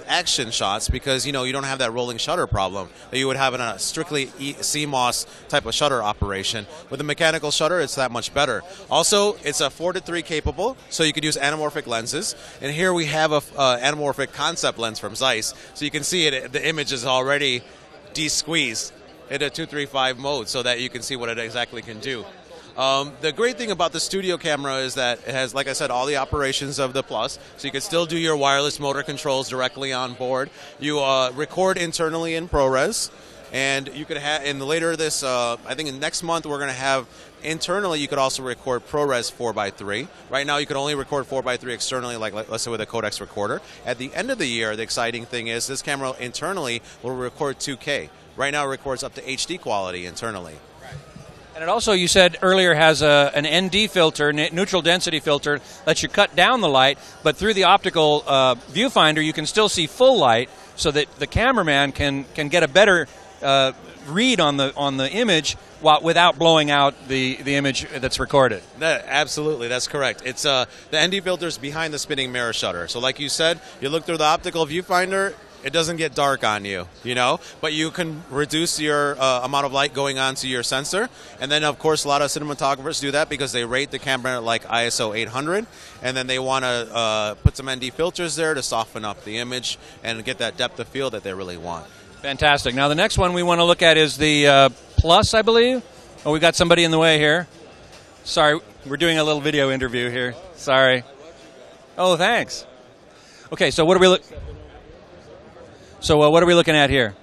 action shots because, you know, you don't have that rolling shutter problem that you would have in a strictly CMOS type of shutter operation. With a mechanical shutter, it's that much better. Also, it's a 4:3 capable, so you could use anamorphic lenses. And here we have a anamorphic concept lens from Zeiss. So you can see it, the image is already de-squeezed in a 235 mode so that you can see what it exactly can do. The great thing about the studio camera is that it has, like I said, all the operations of the Plus, so you can still do your wireless motor controls directly on board. You record internally in ProRes, and you could have, in later this, I think in next month, we're going to have internally, you could also record ProRes 4:3. Right now, you can only record 4:3 externally, like let's say with a codex recorder. At the end of the year, the exciting thing is this camera internally will record 2K. Right now, it records up to HD quality internally. And it also, you said earlier, has an ND filter, neutral density filter, lets you cut down the light, but through the optical viewfinder, you can still see full light so that the cameraman can get a better read on the image without blowing out the image that's recorded. Absolutely, that's correct. It's the ND filter's behind the spinning mirror shutter. So like you said, you look through the optical viewfinder, it doesn't get dark on you, you know, but you can reduce your amount of light going onto your sensor. And then, of course, a lot of cinematographers do that because they rate the camera like ISO 800, and then they want to put some ND filters there to soften up the image and get that depth of field that they really want. Fantastic. Now, the next one we want to look at is the Plus, I believe. Oh, we got somebody in the way here. Sorry, we're doing a little video interview here. Sorry. Oh, thanks. Okay, so what are we looking at here?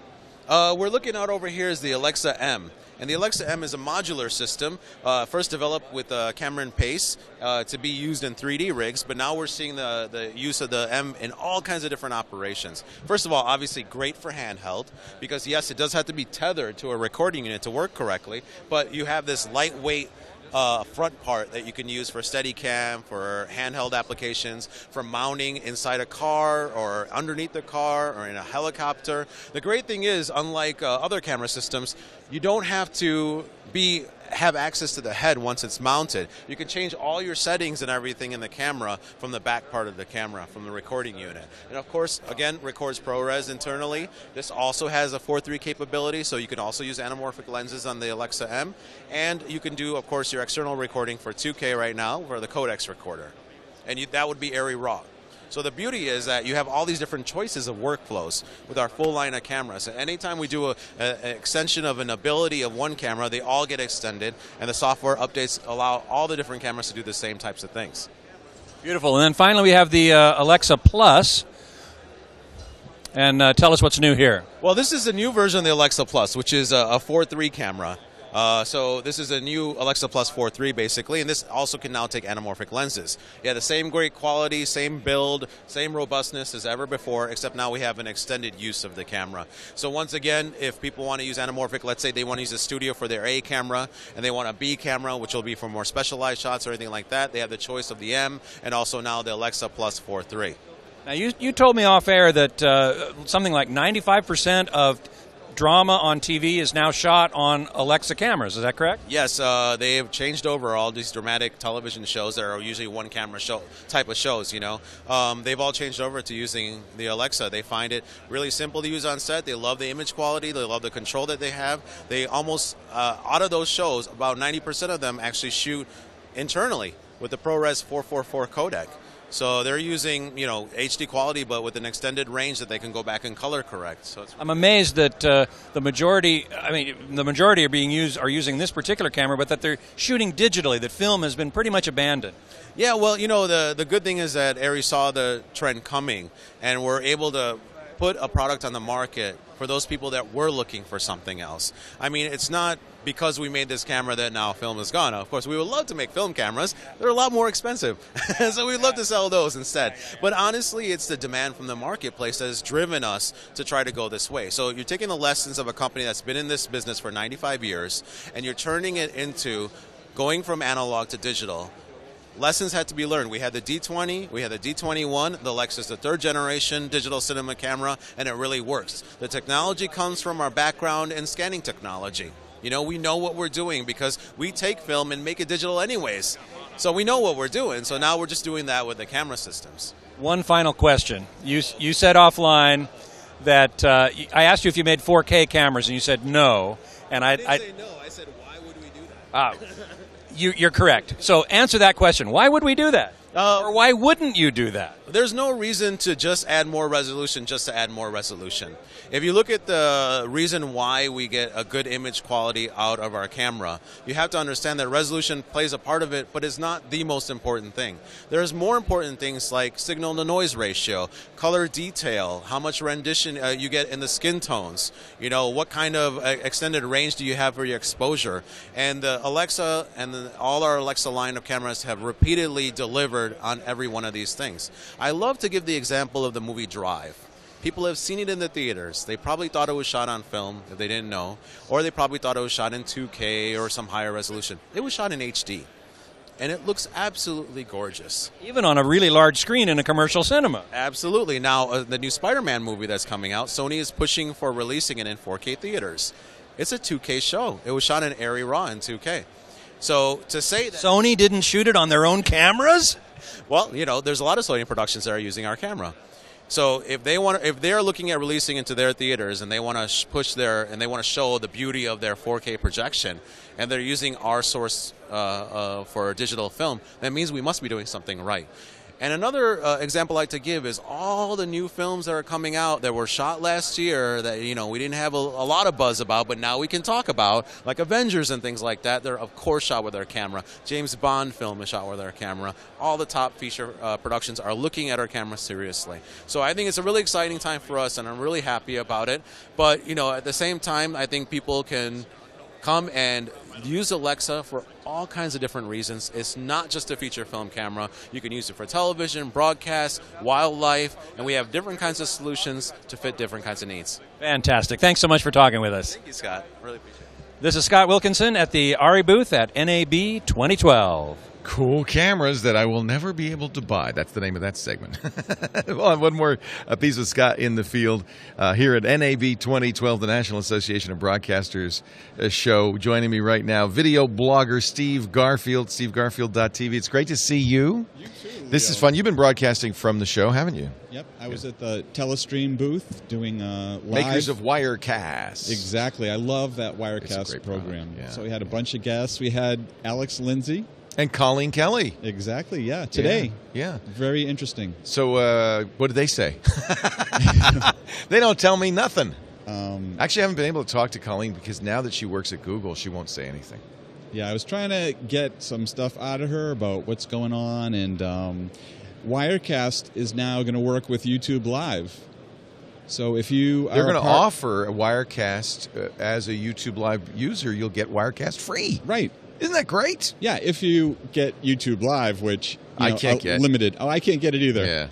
We're looking out over here is the Alexa M. And the Alexa M is a modular system, first developed with Cameron Pace to be used in 3D rigs, but now we're seeing the use of the M in all kinds of different operations. First of all, obviously great for handheld, because yes, it does have to be tethered to a recording unit to work correctly, but you have this lightweight front part that you can use for Steadicam, for handheld applications, for mounting inside a car or underneath the car or in a helicopter. The great thing is, unlike other camera systems, you don't have to have access to the head once it's mounted. You can change all your settings and everything in the camera from the back part of the camera, from the recording unit. And of course, again, records ProRes internally. This also has a 4:3 capability, so you can also use anamorphic lenses on the Alexa M. And you can do, of course, your external recording for 2K right now for the codex recorder. And that would be Arri Raw. So the beauty is that you have all these different choices of workflows with our full line of cameras. And anytime we do an extension of an ability of one camera, they all get extended, and the software updates allow all the different cameras to do the same types of things. Beautiful. And then finally we have the Alexa Plus. And tell us what's new here. Well, this is the new version of the Alexa Plus, which is a 4:3 camera. So this is a new Alexa Plus 4:3 basically, and this also can now take anamorphic lenses. Yeah, the same great quality, same build, same robustness as ever before, except now we have an extended use of the camera. So once again, if people want to use anamorphic, let's say they want to use a studio for their A camera, and they want a B camera, which will be for more specialized shots or anything like that, they have the choice of the M, and also now the Alexa Plus 4:3. Now you told me off air that something like 95% of drama on TV is now shot on Alexa cameras. Is that correct? Yes, they have changed over all these dramatic television shows that are usually one camera show type of shows, you know. They've all changed over to using the Alexa. They find it really simple to use on set. They love the image quality. They love the control that they have. They almost, out of those shows, about 90% of them actually shoot internally with the ProRes 444 codec. So they're using, HD quality, but with an extended range that they can go back and color correct. So I'm amazed that the majority are using this particular camera, but that they're shooting digitally. That film has been pretty much abandoned. Yeah, well, the good thing is that Arri saw the trend coming, and we're able to put a product on the market for those people that were looking for something else. I mean, it's not because we made this camera that now film is gone. Of course, we would love to make film cameras. They're a lot more expensive, so we'd love to sell those instead. But honestly, it's the demand from the marketplace that has driven us to try to go this way. So you're taking the lessons of a company that's been in this business for 95 years, and you're turning it into going from analog to digital. Lessons had to be learned. We had the D20, we had the D21, the Lexus, the third generation digital cinema camera, and it really works. The technology comes from our background in scanning technology. We know what we're doing because we take film and make it digital anyways. So we know what we're doing. So now we're just doing that with the camera systems. One final question. You said offline that I asked you if you made 4K cameras, and you said no. And I didn't say no. I said, why would we do that? You're correct. So answer that question. Why would we do that? Or why wouldn't you do that? There's no reason to just add more resolution just to add more resolution. If you look at the reason why we get a good image quality out of our camera, you have to understand that resolution plays a part of it, but it's not the most important thing. There's more important things like signal-to-noise ratio, color detail, how much rendition you get in the skin tones, what kind of extended range do you have for your exposure. And Alexa and all our Alexa line of cameras have repeatedly delivered on every one of these things. I love to give the example of the movie Drive. People have seen it in the theaters. They probably thought it was shot on film if they didn't know, or they probably thought it was shot in 2K or some higher resolution. It was shot in HD, and it looks absolutely gorgeous. Even on a really large screen in a commercial cinema. Absolutely. Now, the new Spider-Man movie that's coming out, Sony is pushing for releasing it in 4K theaters. It's a 2K show. It was shot in Arri Raw in 2K. So to say that Sony didn't shoot it on their own cameras? Well, there's a lot of Sony productions that are using our camera. So if they're looking at releasing into their theaters and they want to push and they want to show the beauty of their 4K projection, and they're using our source for digital film, that means we must be doing something right. And another example I like to give is all the new films that are coming out that were shot last year that we didn't have a lot of buzz about, but now we can talk about, like Avengers and things like that. They're of course shot with our camera. James Bond film is shot with our camera. All the top feature productions are looking at our camera seriously. So I think it's a really exciting time for us, and I'm really happy about it. But at the same time, I think people can come and use Alexa for all kinds of different reasons. It's not just a feature film camera. You can use it for television, broadcast, wildlife, and we have different kinds of solutions to fit different kinds of needs. Fantastic. Thanks so much for talking with us. Thank you, Scott. Really appreciate it. This is Scott Wilkinson at the Arri booth at NAB 2012. Cool cameras that I will never be able to buy. That's the name of that segment. We'll have one more piece of Scott in the field here at NAB 2012, the National Association of Broadcasters show. Joining me right now, video blogger Steve Garfield, stevegarfield.tv. It's great to see you. You too. This is fun. You've been broadcasting from the show, haven't you? Yep. I was at the Telestream booth doing live. Makers of Wirecast. Exactly. I love that Wirecast program. Yeah. So we had a bunch of guests. We had Alex Lindsay. And Colleen Kelly. Exactly, yeah. Today. Yeah. Very interesting. So what did they say? They don't tell me nothing. Actually, I haven't been able to talk to Colleen because now that she works at Google, she won't say anything. Yeah, I was trying to get some stuff out of her about what's going on, and Wirecast is now going to work with YouTube Live. So if you They're going to offer a Wirecast as a YouTube Live user, you'll get Wirecast free. Right. Isn't that great? Yeah, if you get YouTube Live, which I can't get. Limited. Oh, I can't get it either.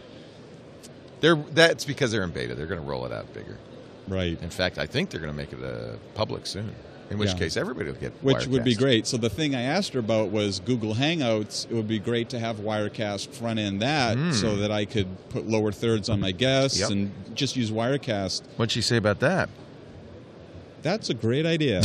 Yeah. That's because they're in beta. They're going to roll it out bigger. Right. In fact, I think they're going to make it public soon. In which case, everybody will get Which Wirecast. would be great. So the thing I asked her about was Google Hangouts. It would be great to have Wirecast front end that so that I could put lower thirds on my guests and just use Wirecast. What'd she say about that? That's a great idea.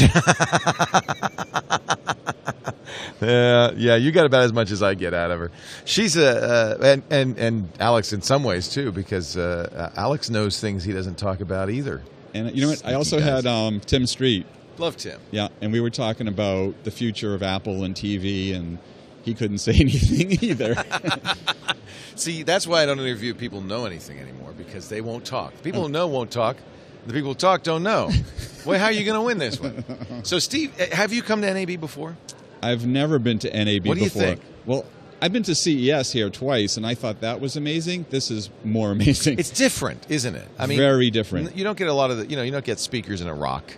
Yeah, you got about as much as I get out of her. She's and Alex in some ways too, because Alex knows things he doesn't talk about either. And you know what? I also had Tim Street. Love Tim. Yeah, and we were talking about the future of Apple and TV, and he couldn't say anything either. See, that's why I don't interview people who know anything anymore, because they won't talk. The people who know won't talk. The people who talk don't know. Well, how are you going to win this one? So, Steve, have you come to NAB before? I've never been to NAB before. What do you think? Well, I've been to CES here twice, and I thought that was amazing. This is more amazing. It's different, isn't it? I mean, very different. You don't get a lot of the, you don't get speakers in a rock.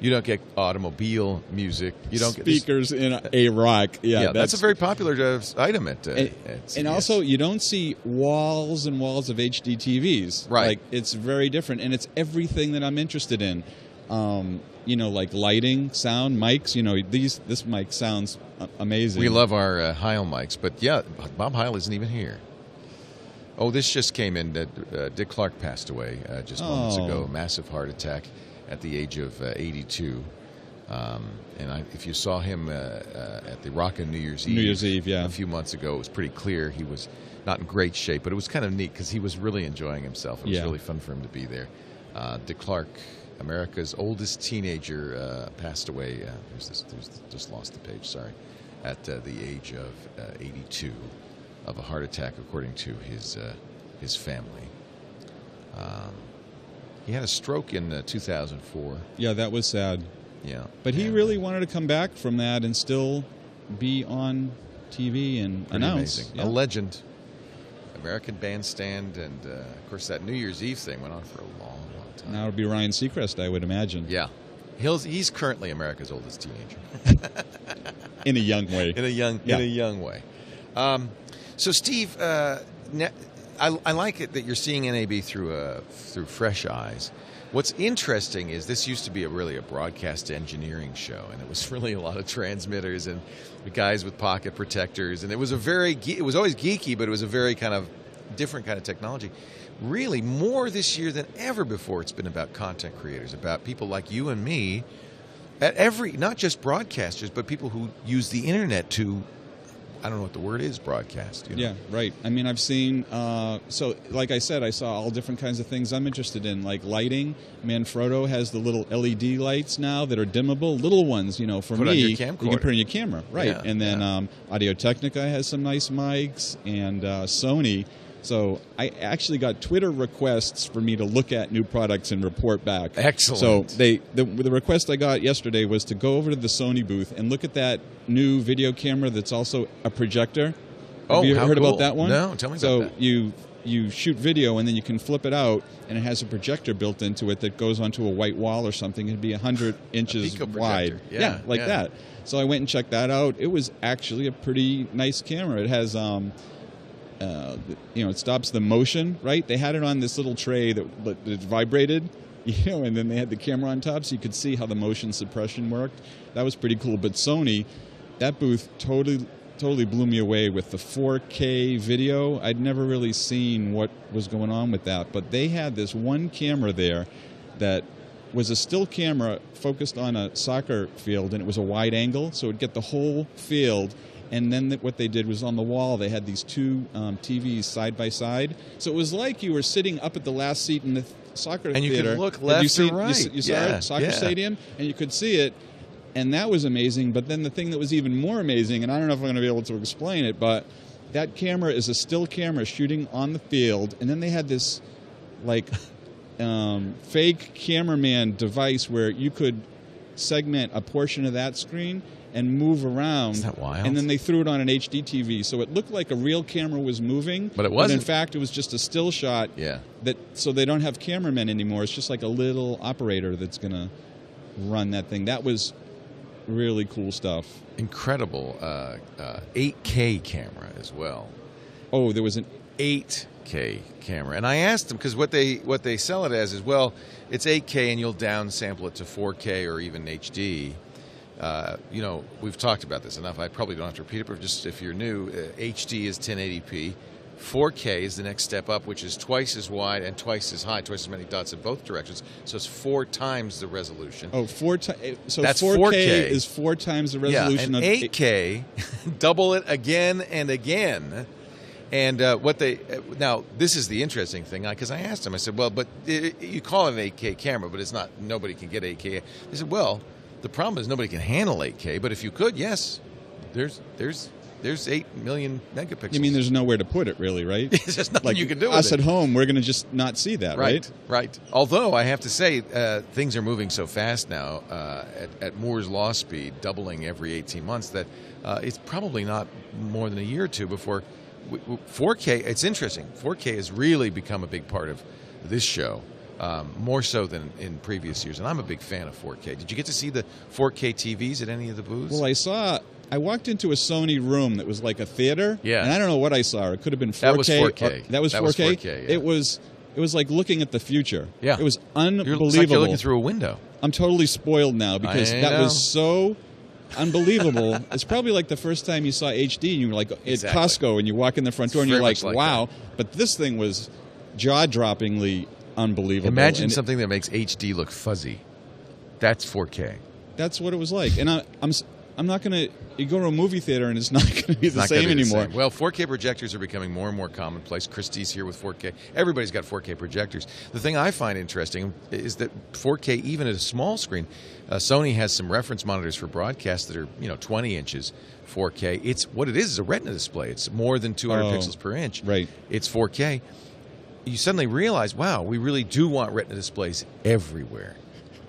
You don't get automobile music. You don't speakers in a rock. Yeah, that's a very popular item at CES. And also, you don't see walls and walls of HD TVs. Right. Like, it's very different, and it's everything that I'm interested in. Like lighting, sound, mics. This mic sounds amazing. We love our Heil mics, but yeah, Bob Heil isn't even here. Oh, this just came in. Dick Clark passed away just moments ago. A massive heart attack at the age of 82. If you saw him at the Rockin' New Year's Eve, a few months ago, it was pretty clear he was not in great shape, but it was kind of neat because he was really enjoying himself. It was really fun for him to be there. Dick Clark, America's oldest teenager, passed away. Just lost the page, sorry. At the age of 82 of a heart attack, according to his family. He had a stroke in 2004. Yeah, that was sad. Yeah. But he really wanted to come back from that and still be on TV and announce. Amazing. Yeah. A legend. American Bandstand, and of course that New Year's Eve thing went on for a long time. Now it would be Ryan Seacrest, I would imagine. Yeah. He's currently America's oldest teenager. In a young way. In a young way. So, Steve, I like it that you're seeing NAB through fresh eyes. What's interesting is this used to be really a broadcast engineering show, and it was really a lot of transmitters and guys with pocket protectors, and it was it was always geeky, but it was a very kind of different kind of technology. Really, more this year than ever before, it's been about content creators, about people like you and me, not just broadcasters, but people who use the internet to, I don't know what the word is, broadcast. Yeah, right. I mean, I've seen, like I said, I saw all different kinds of things I'm interested in, like lighting. Manfrotto has the little LED lights now that are dimmable, little ones, for put me. On your you can put on your camera, right. Yeah, and then Audio-Technica has some nice mics, and Sony. So I actually got Twitter requests for me to look at new products and report back. Excellent. So the request I got yesterday was to go over to the Sony booth and look at that new video camera that's also a projector. Have you heard about that one? No, tell me about that. So you shoot video and then you can flip it out, and it has a projector built into it that goes onto a white wall or something. It'd be 100 inches wide. Yeah, like that. So I went and checked that out. It was actually a pretty nice camera. It has it stops the motion, right? They had it on this little tray that vibrated, and then they had the camera on top so you could see how the motion suppression worked. That was pretty cool. But Sony, that booth totally blew me away with the 4K video. I'd never really seen what was going on with that, but they had this one camera there that was a still camera focused on a soccer field, and it was a wide angle, so it would get the whole field. And then what they did was on the wall, they had these two TVs side by side. So it was like you were sitting up at the last seat in the soccer and theater. And you could look left or right. You saw it, soccer stadium, and you could see it. And that was amazing. But then the thing that was even more amazing, and I don't know if I'm going to be able to explain it, but that camera is a still camera shooting on the field. And then they had this, fake cameraman device where you could segment a portion of that screen and move around. Isn't that wild? And then they threw it on an HD TV, so it looked like a real camera was moving. But it wasn't. But in fact, it was just a still shot. Yeah. So they don't have cameramen anymore. It's just like a little operator that's going to run that thing. That was really cool stuff. Incredible 8K camera as well. Oh, there was an 8K camera, and I asked them because what they sell it as is, well, it's 8K and you'll downsample it to 4K or even HD. We've talked about this enough. I probably don't have to repeat it, but just if you're new, HD is 1080p. 4K is the next step up, which is twice as wide and twice as high, twice as many dots in both directions. So it's 4 times the resolution. Oh, so that's 4K is 4 times the resolution. Yeah, and 8K, double it again and again. And now this is the interesting thing, because I asked him. I said, well, but you call it an 8K camera, but it's not. Nobody can get 8K. They said, well, the problem is nobody can handle 8K, but if you could, yes, there's there's 8 million megapixels. You mean there's nowhere to put it, really, right? There's nothing you can do with us it. At home, we're going to just not see that, right? Right. Although I have to say, things are moving so fast now at Moore's law speed, doubling every 18 months, that it's probably not more than a year or two before 4K. It's interesting. 4K has really become a big part of this show. More so than in previous years, and I'm a big fan of 4K. Did you get to see the 4K TVs at any of the booths? Well, I walked into a Sony room that was like a theater, yeah, and I don't know what I saw. It could have been 4K. That was 4K. That was 4K. Was 4K, yeah. It was like looking at the future. Yeah, it was unbelievable. It's like you're looking through a window. I'm totally spoiled now because that was so unbelievable. It's probably like the first time you saw HD, and you were like at Costco, and you walk in the front door, and you're like, wow. That. But this thing was jaw-droppingly unbelievable. Imagine something that makes HD look fuzzy. That's 4K. That's what it was like. And I'm not going to... You go to a movie theater and it's not going to be the same anymore. Well, 4K projectors are becoming more and more commonplace. Christie's here with 4K. Everybody's got 4K projectors. The thing I find interesting is that 4K, even at a small screen, Sony has some reference monitors for broadcast that are 20 inches 4K. It's what it is a Retina display. It's more than 200 pixels per inch. Right. It's 4K. You suddenly realize, wow, we really do want Retina displays everywhere.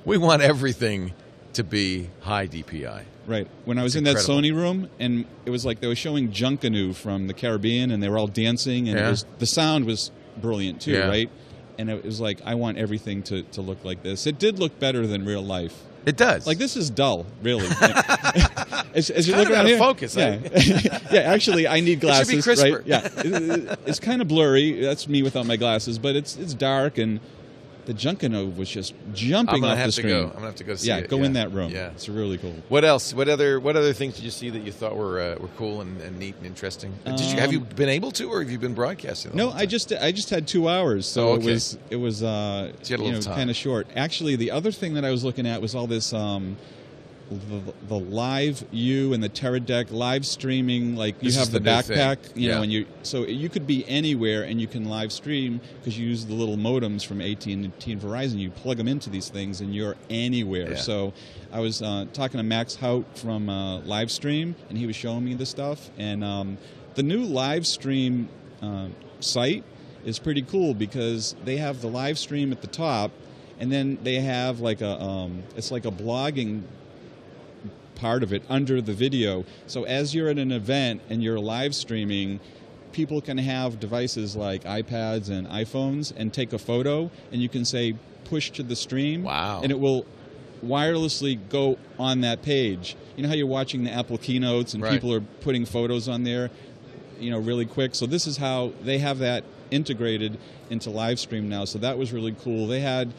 We want everything to be high DPI. Right. When I was in that Sony room, and it was like they were showing Junkanoo from the Caribbean, and they were all dancing, and the sound was brilliant too, right? And it was like, I want everything to look like this. It did look better than real life. It does. Like, this is dull, really. as you look around here, focus. Yeah. Yeah, actually, I need glasses. It should be crisper. Right? Yeah, it's kind of blurry. That's me without my glasses, but it's dark, and the Junkanoo was just jumping off the screen. I'm going to have to go see it. Yeah, go in that room. Yeah. It's really cool. What else? What other things did you see that you thought were cool and neat and interesting? Have you been able to, or have you been broadcasting? No, I just had 2 hours, so it was kind of short. Actually, the other thing that I was looking at was all this the live view and the Teradek live streaming. Like, you have the backpack, you know, and so you could be anywhere and you can live stream because you use the little modems from AT&T and Verizon. You plug them into these things and you're anywhere. Yeah. So I was talking to Max Hout from Livestream, and he was showing me the stuff. And the new Livestream site is pretty cool because they have the live stream at the top, and then they have like it's like a blogging part of it under the video. So as you're at an event and you're live streaming, people can have devices like iPads and iPhones and take a photo, and you can say push to the stream. Wow. And it will wirelessly go on that page. You know how you're watching the Apple keynotes and people are putting photos on there, really quick. So this is how they have that integrated into live stream now. So that was really cool. They had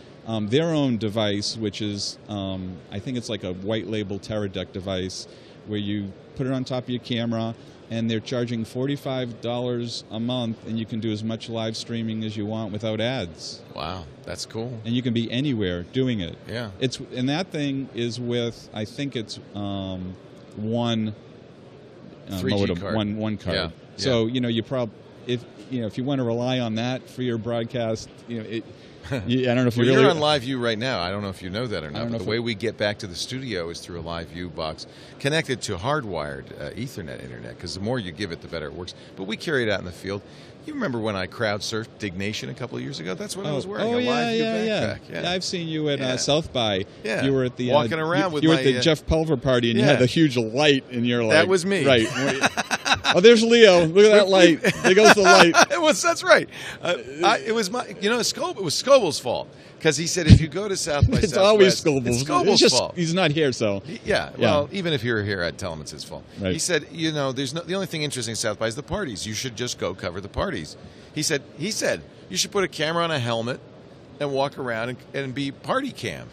their own device, which is, I think it's like a white label Teradek device, where you put it on top of your camera, and they're charging $45 a month, and you can do as much live streaming as you want without ads. Wow, that's cool. And you can be anywhere doing it. Yeah. And that thing is with, I think it's one 3G modem, card. one card. Yeah. So you probably if you want to rely on that for your broadcast, I don't know if you're on Live View right now. I don't know if you know that or not. But the way we get back to the studio is through a Live View box connected to hardwired Ethernet internet, because the more you give it, the better it works. But we carry it out in the field. You remember when I crowd surfed Dignation a couple of years ago? That's what I was wearing, a Live View backpack. Yeah. I've seen you at South by. Yeah. You were at the walking around with you were at the Jeff Pulver party, and you had the huge light in your That was me. Right. Oh, there's Leo. Look at that light. There goes the light. That's right. It was it was Scoble's fault, because he said if you go to South by it's Southwest, always Scoble's. It's Scoble's fault. He's not here, so Well, even if you were here, I'd tell him it's his fault. Right. He said, there's the only thing interesting at South by is the parties. You should just go cover the parties. He said you should put a camera on a helmet and walk around and be party cam.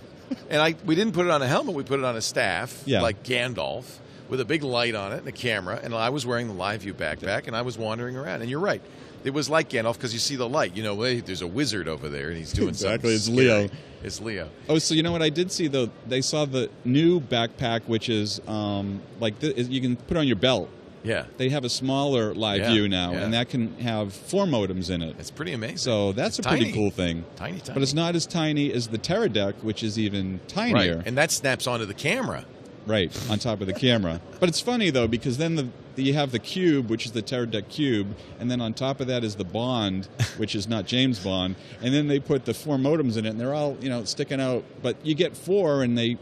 And we didn't put it on a helmet. We put it on a staff, like Gandalf, with a big light on it and a camera. And I was wearing the Live View backpack, and I was wandering around. And you're right. It was like Gandalf, because you see the light. Hey, there's a wizard over there, and he's doing exactly. It's scary. Leo. It's Leo. Oh, so you know what I did see, though? They saw the new backpack, which is you can put on your belt. Yeah. They have a smaller Live View now, and that can have 4 modems in it. It's pretty amazing. So that's it's a pretty tiny. cool thing. Tiny. But it's not as tiny as the Teradek, which is even tinier. Right. And that snaps onto the camera. Right, on top of the camera. But it's funny, though, because then you have the cube, which is the Teradek cube, and then on top of that is the Bond, which is not James Bond, and then they put the 4 modems in it, and they're all sticking out. But you get 4, and they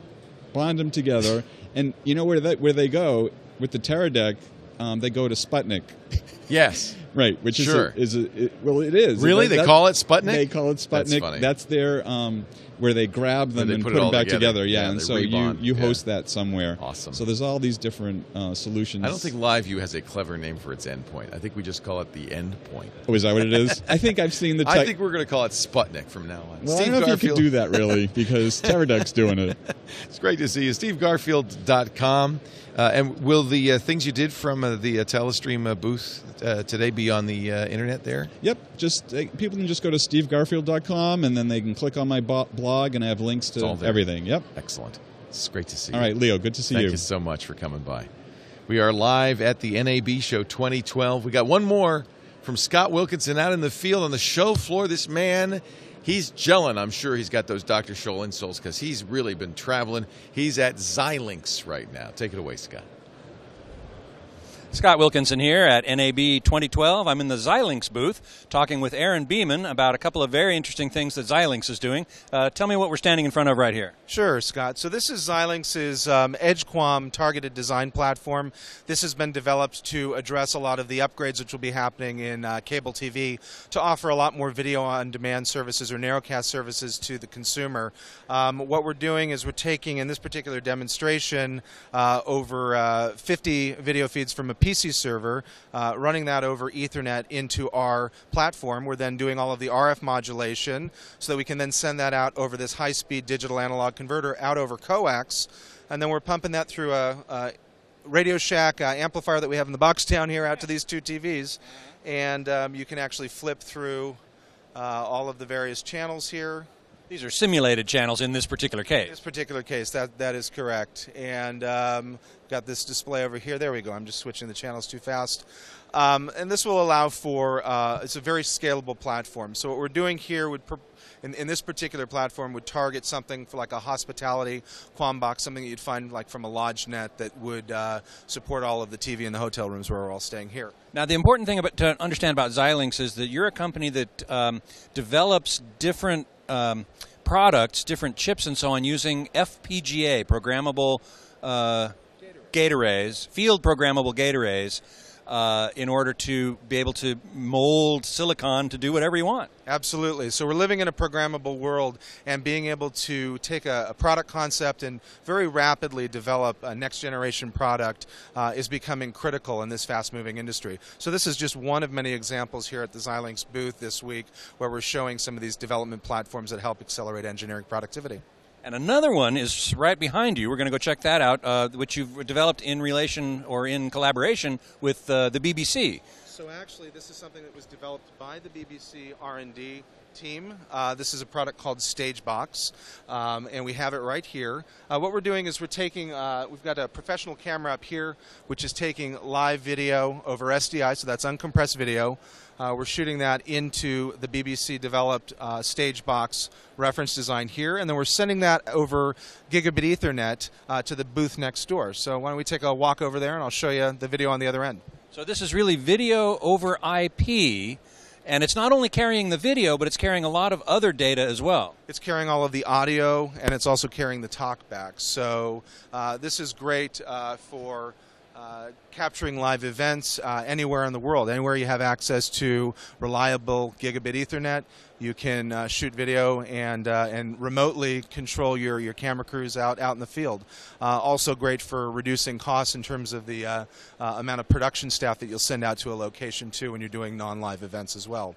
bond them together, and you know where they go with the Teradek? They go to Sputnik. Yes. Right, which sure. it is. Really? They call it Sputnik? They call it Sputnik. That's funny. That's their, where they grab them and put them back together. Yeah, and so you host that somewhere. Awesome. So there's all these different solutions. I don't think LiveView has a clever name for its endpoint. I think we just call it the endpoint. Oh, is that what it is? I think I've seen the I think we're going to call it Sputnik from now on. Well, Steve I don't know Garfield. If you could do that, really, because Teradek's doing it. It's great to see you. SteveGarfield.com. And will the things you did from the Telestream booth today be on the internet there? Yep. People can just go to stevegarfield.com, and then they can click on my blog, and I have links to everything. Yep. Excellent. It's great to see you. All right, Leo, good to see you. Thank you so much for coming by. We are live at the NAB Show 2012. We got one more from Scott Wilkinson out in the field on the show floor. This man, he's gelling. I'm sure he's got those Dr. Scholl insoles because he's really been traveling. He's at Xilinx right now. Take it away, Scott. Scott Wilkinson here at NAB 2012. I'm in the Xilinx booth talking with Aaron Beeman about a couple of very interesting things that Xilinx is doing. Tell me what we're standing in front of right here. Sure, Scott. So this is Xilinx's EdgeQuam targeted design platform. This has been developed to address a lot of the upgrades which will be happening in cable TV to offer a lot more video on demand services or narrowcast services to the consumer. What we're doing is we're taking, in this particular demonstration, over 50 video feeds from a PC server, running that over Ethernet into our platform. We're then doing all of the RF modulation so that we can then send that out over this high-speed digital analog converter out over coax, and then we're pumping that through a Radio Shack amplifier that we have in the box down here out to these 2 TVs, and you can actually flip through all of the various channels here. These are simulated channels in this particular case. In this particular case, that is correct. And got this display over here. There we go. I'm just switching the channels too fast. And this will allow for, it's a very scalable platform. So what we're doing here would, in this particular platform, would target something for like a hospitality QAM box, something that you'd find like from a LodgeNet that would support all of the TV in the hotel rooms where we're all staying here. Now, the important thing to understand about Xilinx is that you're a company that develops different products, different chips and so on, using FPGA, programmable gate arrays, field programmable gate arrays, in order to be able to mold silicon to do whatever you want. Absolutely. So we're living in a programmable world, and being able to take a product concept and very rapidly develop a next-generation product is becoming critical in this fast-moving industry. So this is just one of many examples here at the Xilinx booth this week where we're showing some of these development platforms that help accelerate engineering productivity. And another one is right behind you. We're going to go check that out, which you've developed in relation or in collaboration with the BBC. So actually, this is something that was developed by the BBC R&D team. This is a product called StageBox, and we have it right here. What we're doing is we're taking, we've got a professional camera up here, which is taking live video over SDI, so that's uncompressed video. We're shooting that into the BBC-developed StageBox reference design here, and then we're sending that over gigabit Ethernet to the booth next door. So why don't we take a walk over there, and I'll show you the video on the other end. So this is really video over IP, and it's not only carrying the video, but it's carrying a lot of other data as well. It's carrying all of the audio, and it's also carrying the talkback. So this is great for capturing live events anywhere in the world. Anywhere you have access to reliable gigabit Ethernet, you can shoot video and remotely control your camera crews out in the field. Also great for reducing costs in terms of the amount of production staff that you'll send out to a location too when you're doing non-live events as well.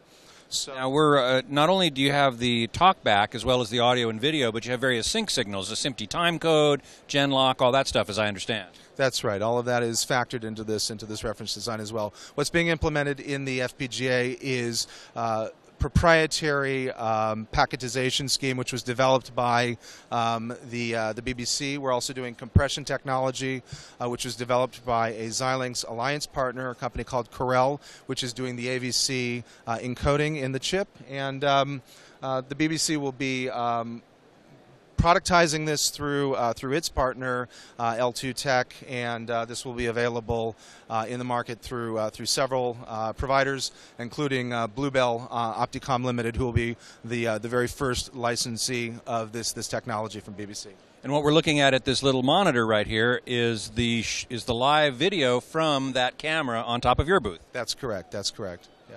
So now we're not only do you have the talkback as well as the audio and video, but you have various sync signals, the SMPTE timecode, Genlock, all that stuff, as I understand. That's right. All of that is factored into this reference design as well. What's being implemented in the FPGA is proprietary packetization scheme, which was developed by the BBC. We're also doing compression technology, which was developed by a Xilinx alliance partner, a company called Corel, which is doing the AVC encoding in the chip. And the BBC will be productizing this through its partner, L2 Tech, and this will be available in the market through several providers, including Bluebell Opticom Limited, who will be the very first licensee of this technology from BBC. And what we're looking at this little monitor right here is the live video from that camera on top of your booth. That's correct. That's correct. Yeah.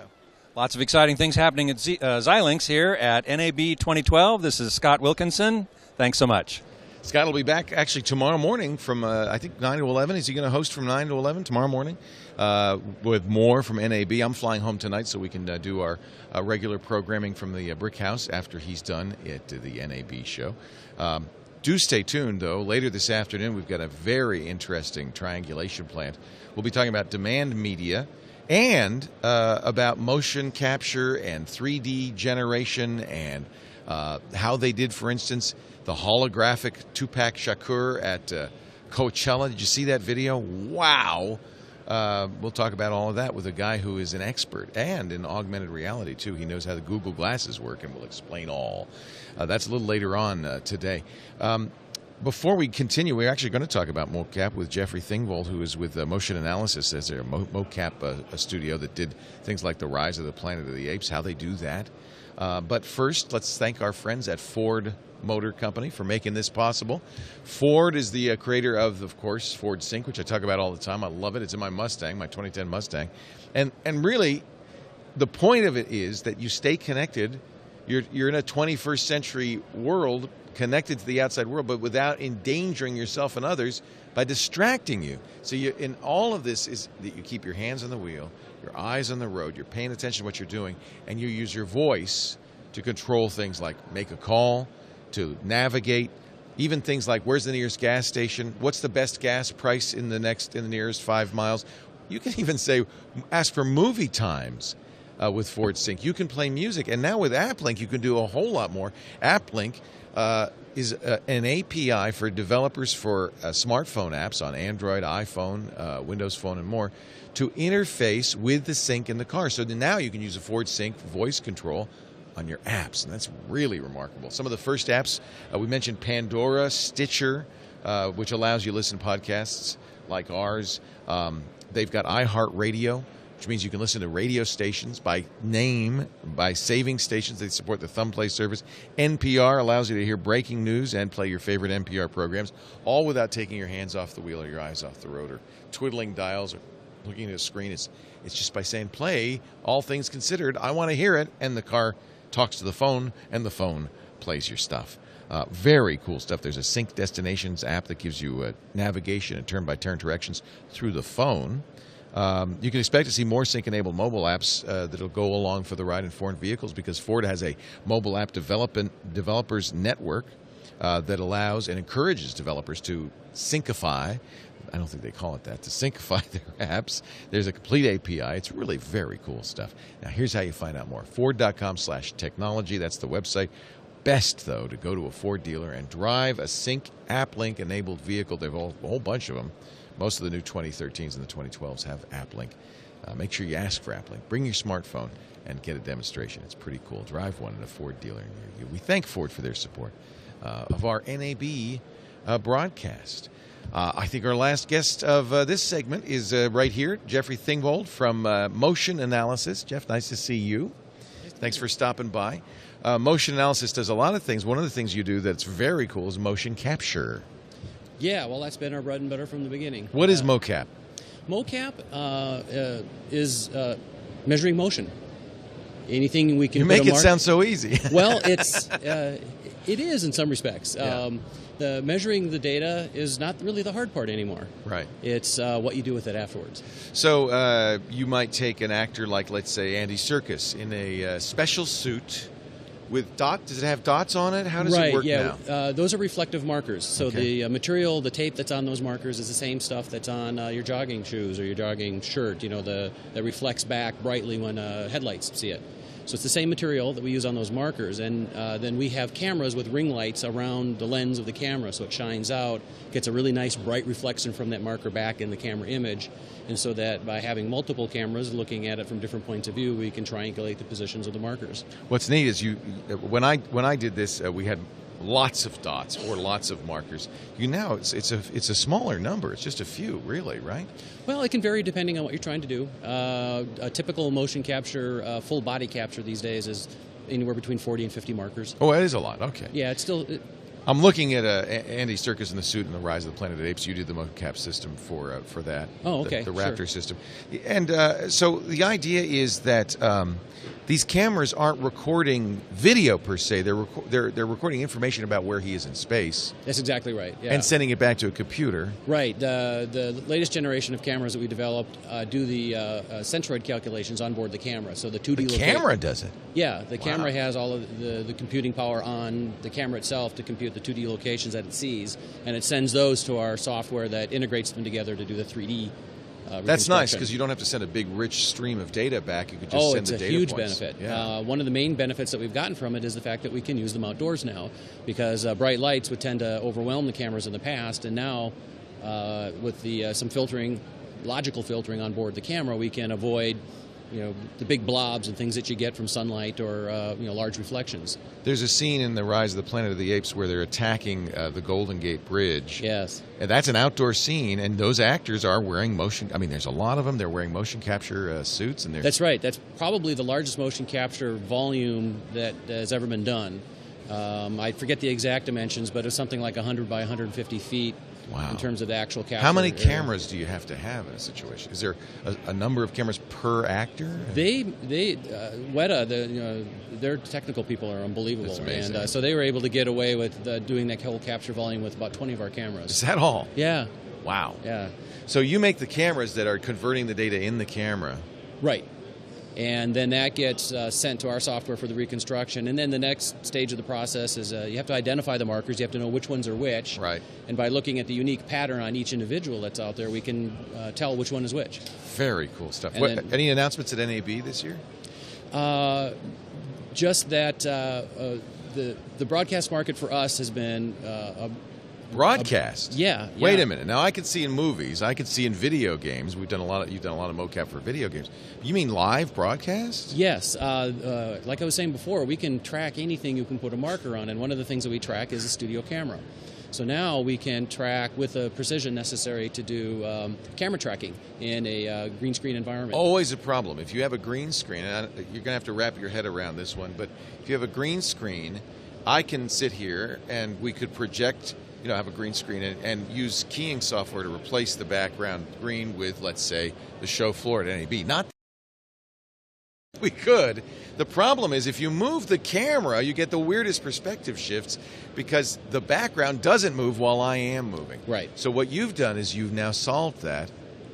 Lots of exciting things happening at Xilinx here at NAB 2012. This is Scott Wilkinson. Thanks so much. Scott will be back actually tomorrow morning from, I think, 9 to 11. Is he going to host from 9 to 11 tomorrow morning with more from NAB? I'm flying home tonight so we can do our regular programming from the Brick House after he's done at the NAB show. Do stay tuned, though. Later this afternoon, we've got a very interesting triangulation plant. We'll be talking about demand media and about motion capture and 3D generation and how they did, for instance, the holographic Tupac Shakur at Coachella. Did you see that video? Wow. We'll talk about all of that with a guy who is an expert and in augmented reality, too. He knows how the Google glasses work, and we'll explain all. That's a little later on today. Before we continue, we're actually going to talk about mocap with Jeffrey Thingvold, who is with Motion Analysis as their mocap a studio that did things like The Rise of the Planet of the Apes, how they do that. But first, let's thank our friends at Ford Motor Company for making this possible. Ford is the creator of course, Ford Sync, which I talk about all the time. I love it. It's in my Mustang, my 2010 Mustang. And really, the point of it is that you stay connected. You're in a 21st century world, connected to the outside world, but without endangering yourself and others by distracting you. So in all of this is that you keep your hands on the wheel, your eyes on the road, you're paying attention to what you're doing, and you use your voice to control things like make a call, to navigate, even things like where's the nearest gas station, what's the best gas price in the nearest 5 miles. You can even ask for movie times with Ford Sync. You can play music, and now with AppLink, you can do a whole lot more. AppLink is an API for developers for smartphone apps on Android, iPhone, Windows Phone, and more to interface with the sync in the car. So now you can use a Ford Sync voice control on your apps, and that's really remarkable. Some of the first apps, we mentioned Pandora, Stitcher, which allows you to listen to podcasts like ours. They've got iHeartRadio, which means you can listen to radio stations by name, by saving stations. They support the Thumbplay service. NPR allows you to hear breaking news and play your favorite NPR programs, all without taking your hands off the wheel or your eyes off the road or twiddling dials or looking at a screen. It's just by saying, play, all things considered, I want to hear it, and the car talks to the phone, and the phone plays your stuff. Very cool stuff. There's a Sync Destinations app that gives you navigation and turn-by-turn directions through the phone. You can expect to see more Sync-enabled mobile apps that will go along for the ride in foreign vehicles, because Ford has a mobile app developers network that allows and encourages developers to syncify. I don't think they call it that, to syncify their apps. There's a complete API. It's really very cool stuff. Now, here's how you find out more. Ford.com/technology. That's the website. Best, though, to go to a Ford dealer and drive a Sync AppLink-enabled vehicle. They have a whole bunch of them. Most of the new 2013s and the 2012s have AppLink. Make sure you ask for AppLink. Bring your smartphone and get a demonstration. It's pretty cool. Drive one at a Ford dealer near you. We thank Ford for their support of our NAB broadcast. I think our last guest of this segment is right here, Jeffrey Thingvold from Motion Analysis. Jeff, nice to see you. Thanks for stopping by. Motion Analysis does a lot of things. One of the things you do that's very cool is motion capture. Yeah, well, that's been our bread and butter from the beginning. What is mocap? Mocap is measuring motion. Anything we can. You make it sound so easy. Well, it is in some respects. Yeah. The measuring the data is not really the hard part anymore. Right. It's what you do with it afterwards. So you might take an actor like, let's say, Andy Serkis in a special suit with dots. Does it have dots on it? How does it work now? Those are reflective markers. So the material, the tape that's on those markers is the same stuff that's on your jogging shoes or your jogging shirt, that reflects back brightly when headlights see it. So it's the same material that we use on those markers, and then we have cameras with ring lights around the lens of the camera, so it shines out, gets a really nice bright reflection from that marker back in the camera image, and so that by having multiple cameras looking at it from different points of view, we can triangulate the positions of the markers. What's neat is when I did this, we had lots of dots or lots of markers. It's a smaller number. It's just a few, really, right? Well, it can vary depending on what you're trying to do. A typical motion capture, full body capture these days is anywhere between 40 and 50 markers. Oh, that is a lot. Okay. Yeah, it's still... I'm looking at Andy Serkis in the suit in the Rise of the Planet of the Apes. You did the mocap system for that. Oh, okay. The Raptor sure. system. And so the idea is that these cameras aren't recording video per se. They're recording information about where he is in space. That's exactly right. Yeah. And sending it back to a computer. Right. The latest generation of cameras that we developed do the centroid calculations on board the camera. So the 2D The camera does it? Yeah. The camera has all of the computing power on the camera itself to compute the 2D locations that it sees, and it sends those to our software that integrates them together to do the 3D That's nice because you don't have to send a big, rich stream of data back. You could just send the data points. Oh, it's a huge benefit. Yeah. One of the main benefits that we've gotten from it is the fact that we can use them outdoors now, because bright lights would tend to overwhelm the cameras in the past, and now with some filtering, logical filtering on board the camera, we can avoid the big blobs and things that you get from sunlight or large reflections. There's a scene in the Rise of the Planet of the Apes where they're attacking the Golden Gate Bridge. Yes. And that's an outdoor scene, and those actors are wearing motion... I mean, there's a lot of them. They're wearing motion capture suits. And That's right. That's probably the largest motion capture volume that has ever been done. I forget the exact dimensions, but it's something like 100 by 150 feet. Wow. In terms of the actual capture. How many cameras do you have to have in a situation? Is there a number of cameras per actor? Weta, their technical people are unbelievable. That's amazing. And so they were able to get away with doing that whole capture volume with about 20 of our cameras. Is that all? Yeah. Wow. Yeah. So you make the cameras that are converting the data in the camera. Right. And then that gets sent to our software for the reconstruction. And then the next stage of the process is you have to identify the markers. You have to know which ones are which. Right. And by looking at the unique pattern on each individual that's out there, we can tell which one is which. Very cool stuff. Any announcements at NAB this year? Just that the broadcast market for us has been broadcast. Yeah. Wait a minute. Now I can see in movies. I can see in video games. You've done a lot of mocap for video games. You mean live broadcast? Yes. Like I was saying before, we can track anything you can put a marker on, and one of the things that we track is a studio camera. So now we can track with the precision necessary to do camera tracking in a green screen environment. Always a problem. If you have a green screen, and you're going to have to wrap your head around this one, but if you have a green screen, I can sit here and we could project, have a green screen and use keying software to replace the background green with, let's say, the show floor at NAB. Not we could. The problem is if you move the camera, you get the weirdest perspective shifts because the background doesn't move while I am moving. Right. So what you've done is you've now solved that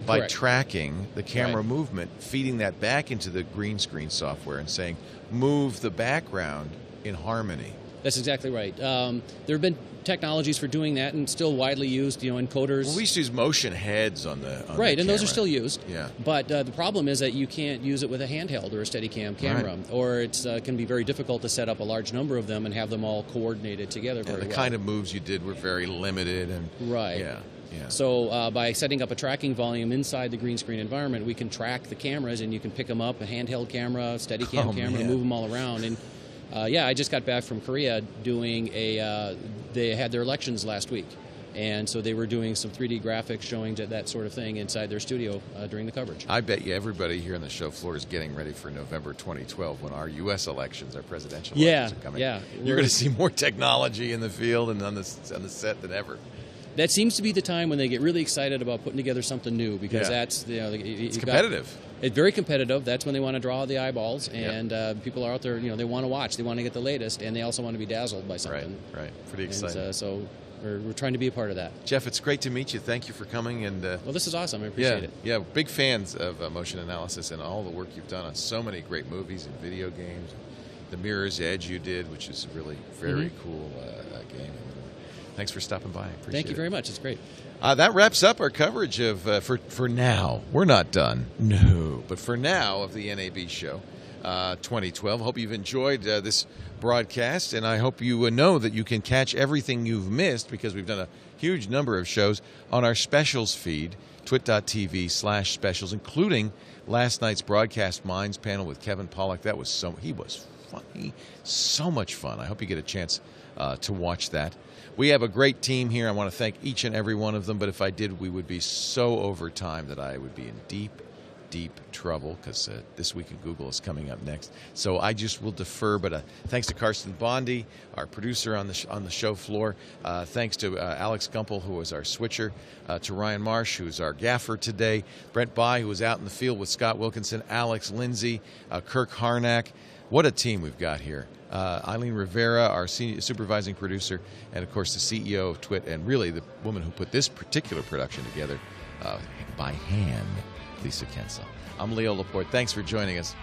by Correct. tracking the camera movement, feeding that back into the green screen software and saying, move the background in harmony. That's exactly right. There have been technologies for doing that and still widely used, encoders. Well, we used to use motion heads on the Right, and those are camera. still used. Yeah. But the problem is that you can't use it with a handheld or a Steadicam camera, Right. or it can be very difficult to set up a large number of them and have them all coordinated together very the well. kind of moves you did were very limited. And Right. Yeah. So by setting up a tracking volume inside the green screen environment, we can track the cameras, and you can pick them up, a handheld camera, Steadicam camera, and move them all around. And I just got back from Korea doing they had their elections last week. And so they were doing some 3D graphics showing that sort of thing inside their studio during the coverage. I bet you everybody here on the show floor is getting ready for November 2012 when our U.S. elections, our presidential elections are coming. Yeah. You're going to see more technology in the field and on the set than ever. That seems to be the time when they get really excited about putting together something new because that's it's competitive. It's very competitive. That's when they want to draw the eyeballs, and people are out there. They want to watch. They want to get the latest, and they also want to be dazzled by something. Right. Pretty exciting. And, so we're trying to be a part of that. Jeff, it's great to meet you. Thank you for coming. And well, this is awesome. I appreciate it. Yeah, big fans of motion analysis and all the work you've done on so many great movies and video games. The Mirror's Edge you did, which is a really very cool game. Thanks for stopping by. I appreciate it. Thank you very much. It's great. That wraps up our coverage of, for now, we're not done. No. But for now, of the NAB show 2012. Hope you've enjoyed this broadcast, and I hope you know that you can catch everything you've missed because we've done a huge number of shows on our specials feed, twit.tv/specials, including last night's Broadcast Minds panel with Kevin Pollak. He was funny. So much fun. I hope you get a chance to watch that. We have a great team here. I want to thank each and every one of them, but if I did, we would be so over time that I would be in deep trouble, because This Week in Google is coming up next. So I just will defer, but thanks to Karsten Bondi, our producer on the show floor. Thanks to Alex Gumpel, who was our switcher, to Ryan Marsh, who's our gaffer today, Brent Bai, who was out in the field with Scott Wilkinson, Alex Lindsay, Kirk Harnack. What a team we've got here. Eileen Rivera, our senior supervising producer, and of course the CEO of TWiT, and really the woman who put this particular production together by hand, Lisa Kensel. I'm Leo Laporte. Thanks for joining us.